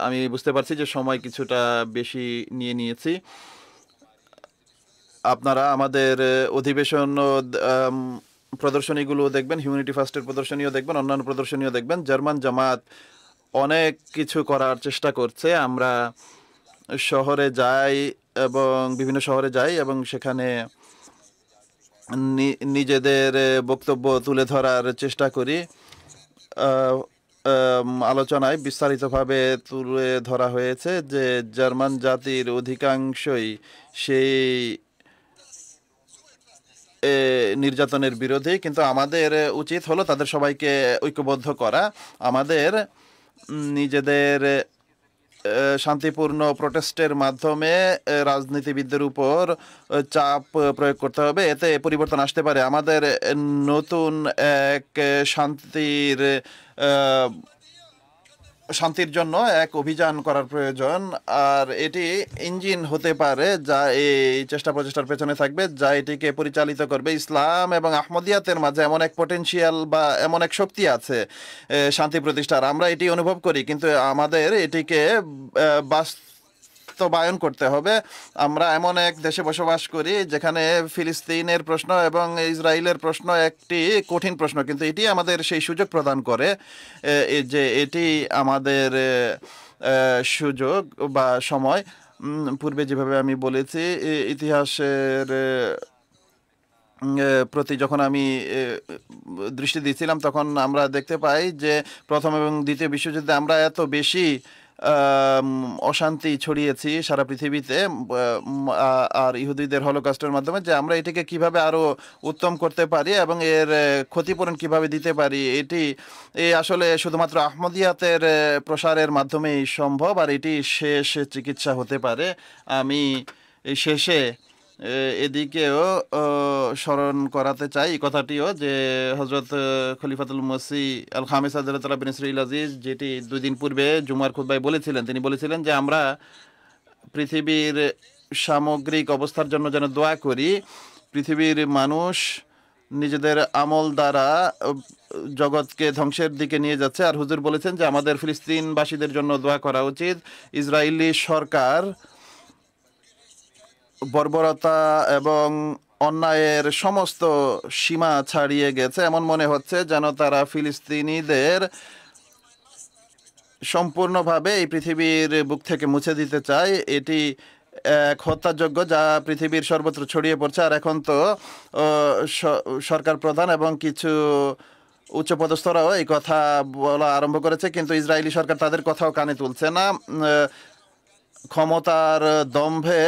Speaker 4: আমি বুঝতে পারছি যে সময় কিছুটা বেশি নিয়েছি। আপনারা আমাদের অধিবেশন প্রদর্শনীগুলো দেখবেন, হিউম্যানিটি ফার্স্টের প্রদর্শনীও দেখবেন, অন্যান্য প্রদর্শনীও দেখবেন। জার্মান জামাত অনেক কিছু করার চেষ্টা করছে। আমরা শহরে যাই এবং বিভিন্ন শহরে যাই এবং সেখানে নিজেদের বক্তব্য তুলে ধরার চেষ্টা করি। আলোচনায় বিস্তারিতভাবে তুলে ধরা হয়েছে যে জার্মান জাতির অধিকাংশই সেই নির্যাতনের বিরোধী, কিন্তু আমাদের উচিত হলো তাদের সবাইকে ঐক্যবদ্ধ করা। আমাদের নিজেদের শান্তিপূর্ণ প্রোটেস্টের মাধ্যমে রাজনীতিবিদদের উপর চাপ প্রয়োগ করতে হবে, এতে পরিবর্তন আসতে পারে। আমাদের নতুন এক শান্তির জন্য এক অভিযান করার প্রয়োজন, আর এটি ইঞ্জিন হতে পারে যা এই চেষ্টা প্রচেষ্টার পেছনে থাকবে, যা এটিকে পরিচালিত করবে। ইসলাম এবং আহমদিয়াতের মাঝে এমন এক পটেনশিয়াল বা এমন এক শক্তি আছে শান্তি প্রতিষ্ঠার, আমরা এটি অনুভব করি, কিন্তু আমাদের এটিকে বাস্তবায়ন করতে হবে। আমরা এমন এক দেশে বসবাস করি যেখানে ফিলিস্তিনের প্রশ্ন এবং ইসরায়েলের প্রশ্ন একটি কঠিন প্রশ্ন, কিন্তু এটি আমাদের সেই সুযোগ প্রদান করে যে এটি আমাদের সুযোগ বা সময়। পূর্বে যেভাবে আমি বলেছি, ইতিহাসের প্রতি যখন আমি দৃষ্টি দিয়েছিলাম তখন আমরা দেখতে পাই যে প্রথম এবং দ্বিতীয় বিশ্বযুদ্ধে আমরা এত বেশি অশান্তি ছড়িয়েছি সারা পৃথিবীতে আর ইহুদিদের হলোকস্টের মাধ্যমে, যে আমরা এটিকে কিভাবে আরো উত্তম করতে পারি এবং এর ক্ষতিপূরণ কিভাবে দিতে পারি, এটি আসলে শুধুমাত্র আহমদিয়াতের প্রসারের মাধ্যমেই সম্ভব, আর এটি শেষ চিকিৎসা হতে পারে। আমি শেষে এদিকেও স্মরণ করাতে চাই এই কথাটিও যে হযরত খলিফাতুল মসিহ আল খামিস আযরাতুল্লাহ বিন ইসরাঈল আজিজ যেটি 2 দিন পূর্বে জুমার খুতবায় বলেছিলেন, তিনি বলেছিলেন যে আমরা পৃথিবীর সামগ্রিক অবস্থার জন্য যেন দোয়া করি। পৃথিবীর মানুষ নিজেদের আমল দ্বারা জগৎকে ধ্বংসের দিকে নিয়ে যাচ্ছে, আর হুজুর বলেছেন যে আমাদের ফিলিস্তিনবাসীদের জন্য দোয়া করা উচিত। ইসরায়েলি সরকার বর্বরতা এবং অন্যায়ের সমস্ত সীমা ছাড়িয়ে গেছে, এমন মনে হচ্ছে যেন তারা ফিলিস্তিনিদের সম্পূর্ণভাবে এই পৃথিবীর বুক থেকে মুছে দিতে চায়। এটি এক হত্যাযজ্ঞ যা পৃথিবীর সর্বত্র ছড়িয়ে পড়ছে, আর এখন তো সরকার প্রধান এবং কিছু উচ্চপদস্থরাও এই কথা বলা আরম্ভ করেছে, কিন্তু ইসরায়েলি সরকার তাদের কথাও কানে তুলছে না। ক্ষমতার দম্ভে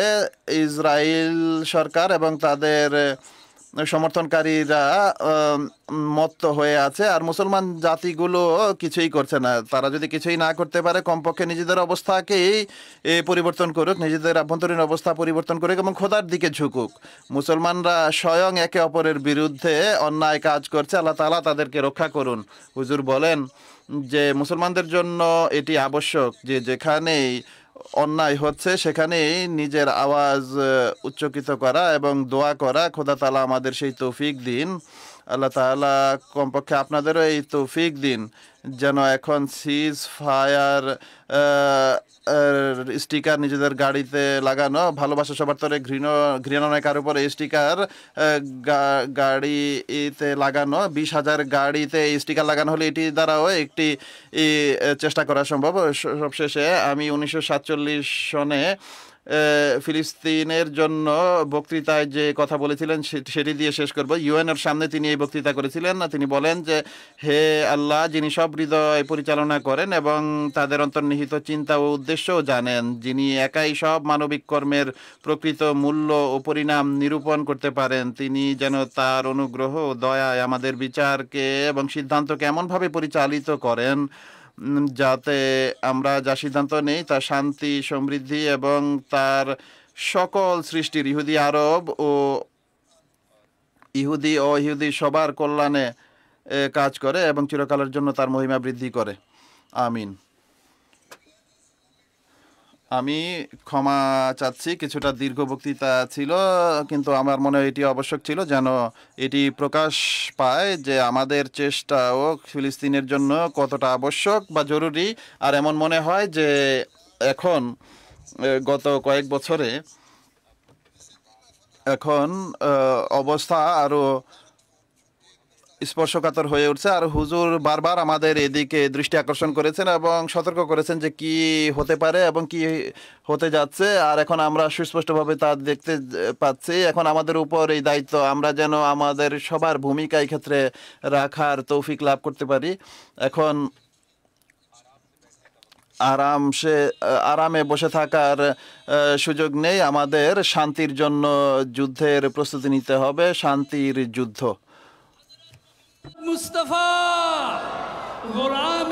Speaker 4: ইসরায়েল সরকার এবং তাদের সমর্থনকারীরা মত্ত হয়ে আছে, আর মুসলমান জাতিগুলো কিছুই করছে না। তারা যদি কিছুই না করতে পারে, কমপক্ষে নিজেদের অবস্থাকেই পরিবর্তন করুক, নিজেদের আভ্যন্তরীণ অবস্থা পরিবর্তন করুক এবং খোদার দিকে ঝুঁকুক। মুসলমানরা স্বয়ং একে অপরের বিরুদ্ধে অন্যায় কাজ করছে, আল্লাহ তাআলা তাদেরকে রক্ষা করুন। হুজুর বলেন যে মুসলমানদের জন্য এটি আবশ্যক যে যেখানেই অন্যায় হচ্ছে সেখানেই নিজের আওয়াজ উচ্চকিত করা এবং দোয়া করা। খোদা তাআলা আমাদের সেই তৌফিক দিন। আল্লাহ তাআলা কমপক্ষে আপনাদেরও এই তৌফিক দিন যেন এখন সিজ ফায়ার স্টিকার নিজেদের গাড়িতে লাগানো, ভালোবাসা সবার তরে ঘৃণা নয় কারোর উপর, এই স্টিকার গাড়িতে লাগানো, 20,000 গাড়িতে এই স্টিকার লাগানো হলে এটি দ্বারাও একটি চেষ্টা করা সম্ভব। সবশেষে আমি 1947 সনে ফিলিস্তিনের জন্য বক্তৃতায় যে কথা বলেছিলেন সেটি দিয়ে শেষ করব। ইউএনের সামনে তিনি এই বক্তৃতা করেছিলেন। তিনি বলেন যে, হে আল্লাহ, যিনি সব হৃদয় পরিচালনা করেন এবং তাদের অন্তর্নিহিত চিন্তা ও উদ্দেশ্যও জানেন, যিনি একাই সব মানবিক কর্মের প্রকৃত মূল্য ও পরিণাম নিরূপণ করতে পারেন, তিনি যেন তার অনুগ্রহ ও দয়ায় আমাদের বিচারকে এবং সিদ্ধান্তকে এমনভাবে পরিচালিত করেন যাতে আমরা যা সিদ্ধান্ত নেই তা শান্তি, সমৃদ্ধি এবং তার সকল সৃষ্টির ইহুদি, আরব ও ইহুদি ও ইহুদি সবার কল্যাণে কাজ করে এবং চিরকালের জন্য তার মহিমা বৃদ্ধি করে। আমিন। আমি ক্ষমা চাচ্ছি, কিছুটা দীর্ঘ বক্তৃতা ছিল, কিন্তু আমার মনে হয় এটি আবশ্যক ছিল যেন এটি প্রকাশ পায় যে আমাদের চেষ্টাও ফিলিস্তিনের জন্য কতটা আবশ্যক বা জরুরি। আর এমন মনে হয় যে এখন গত কয়েক বছরে এখন অবস্থা আরও স্পর্শকাতর হয়ে উঠছে। আর হুজুর বারবার আমাদের এদিকে দৃষ্টি আকর্ষণ করেছেন এবং সতর্ক করেছেন যে কি হতে পারে এবং কি হতে যাচ্ছে। আর এখন আমরা সুস্পষ্টভাবে তা দেখতে পাচ্ছি। এখন আমাদের উপর এই দায়িত্ব, আমরা যেন আমাদের সবার ভূমিকা এই ক্ষেত্রে রাখার তৌফিক লাভ করতে পারি। এখন আরামে বসে থাকার সুযোগ নেই। আমাদের শান্তির জন্য যুদ্ধের প্রস্তুতি নিতে হবে, শান্তির যুদ্ধ।
Speaker 5: मुस्तफा गुलाम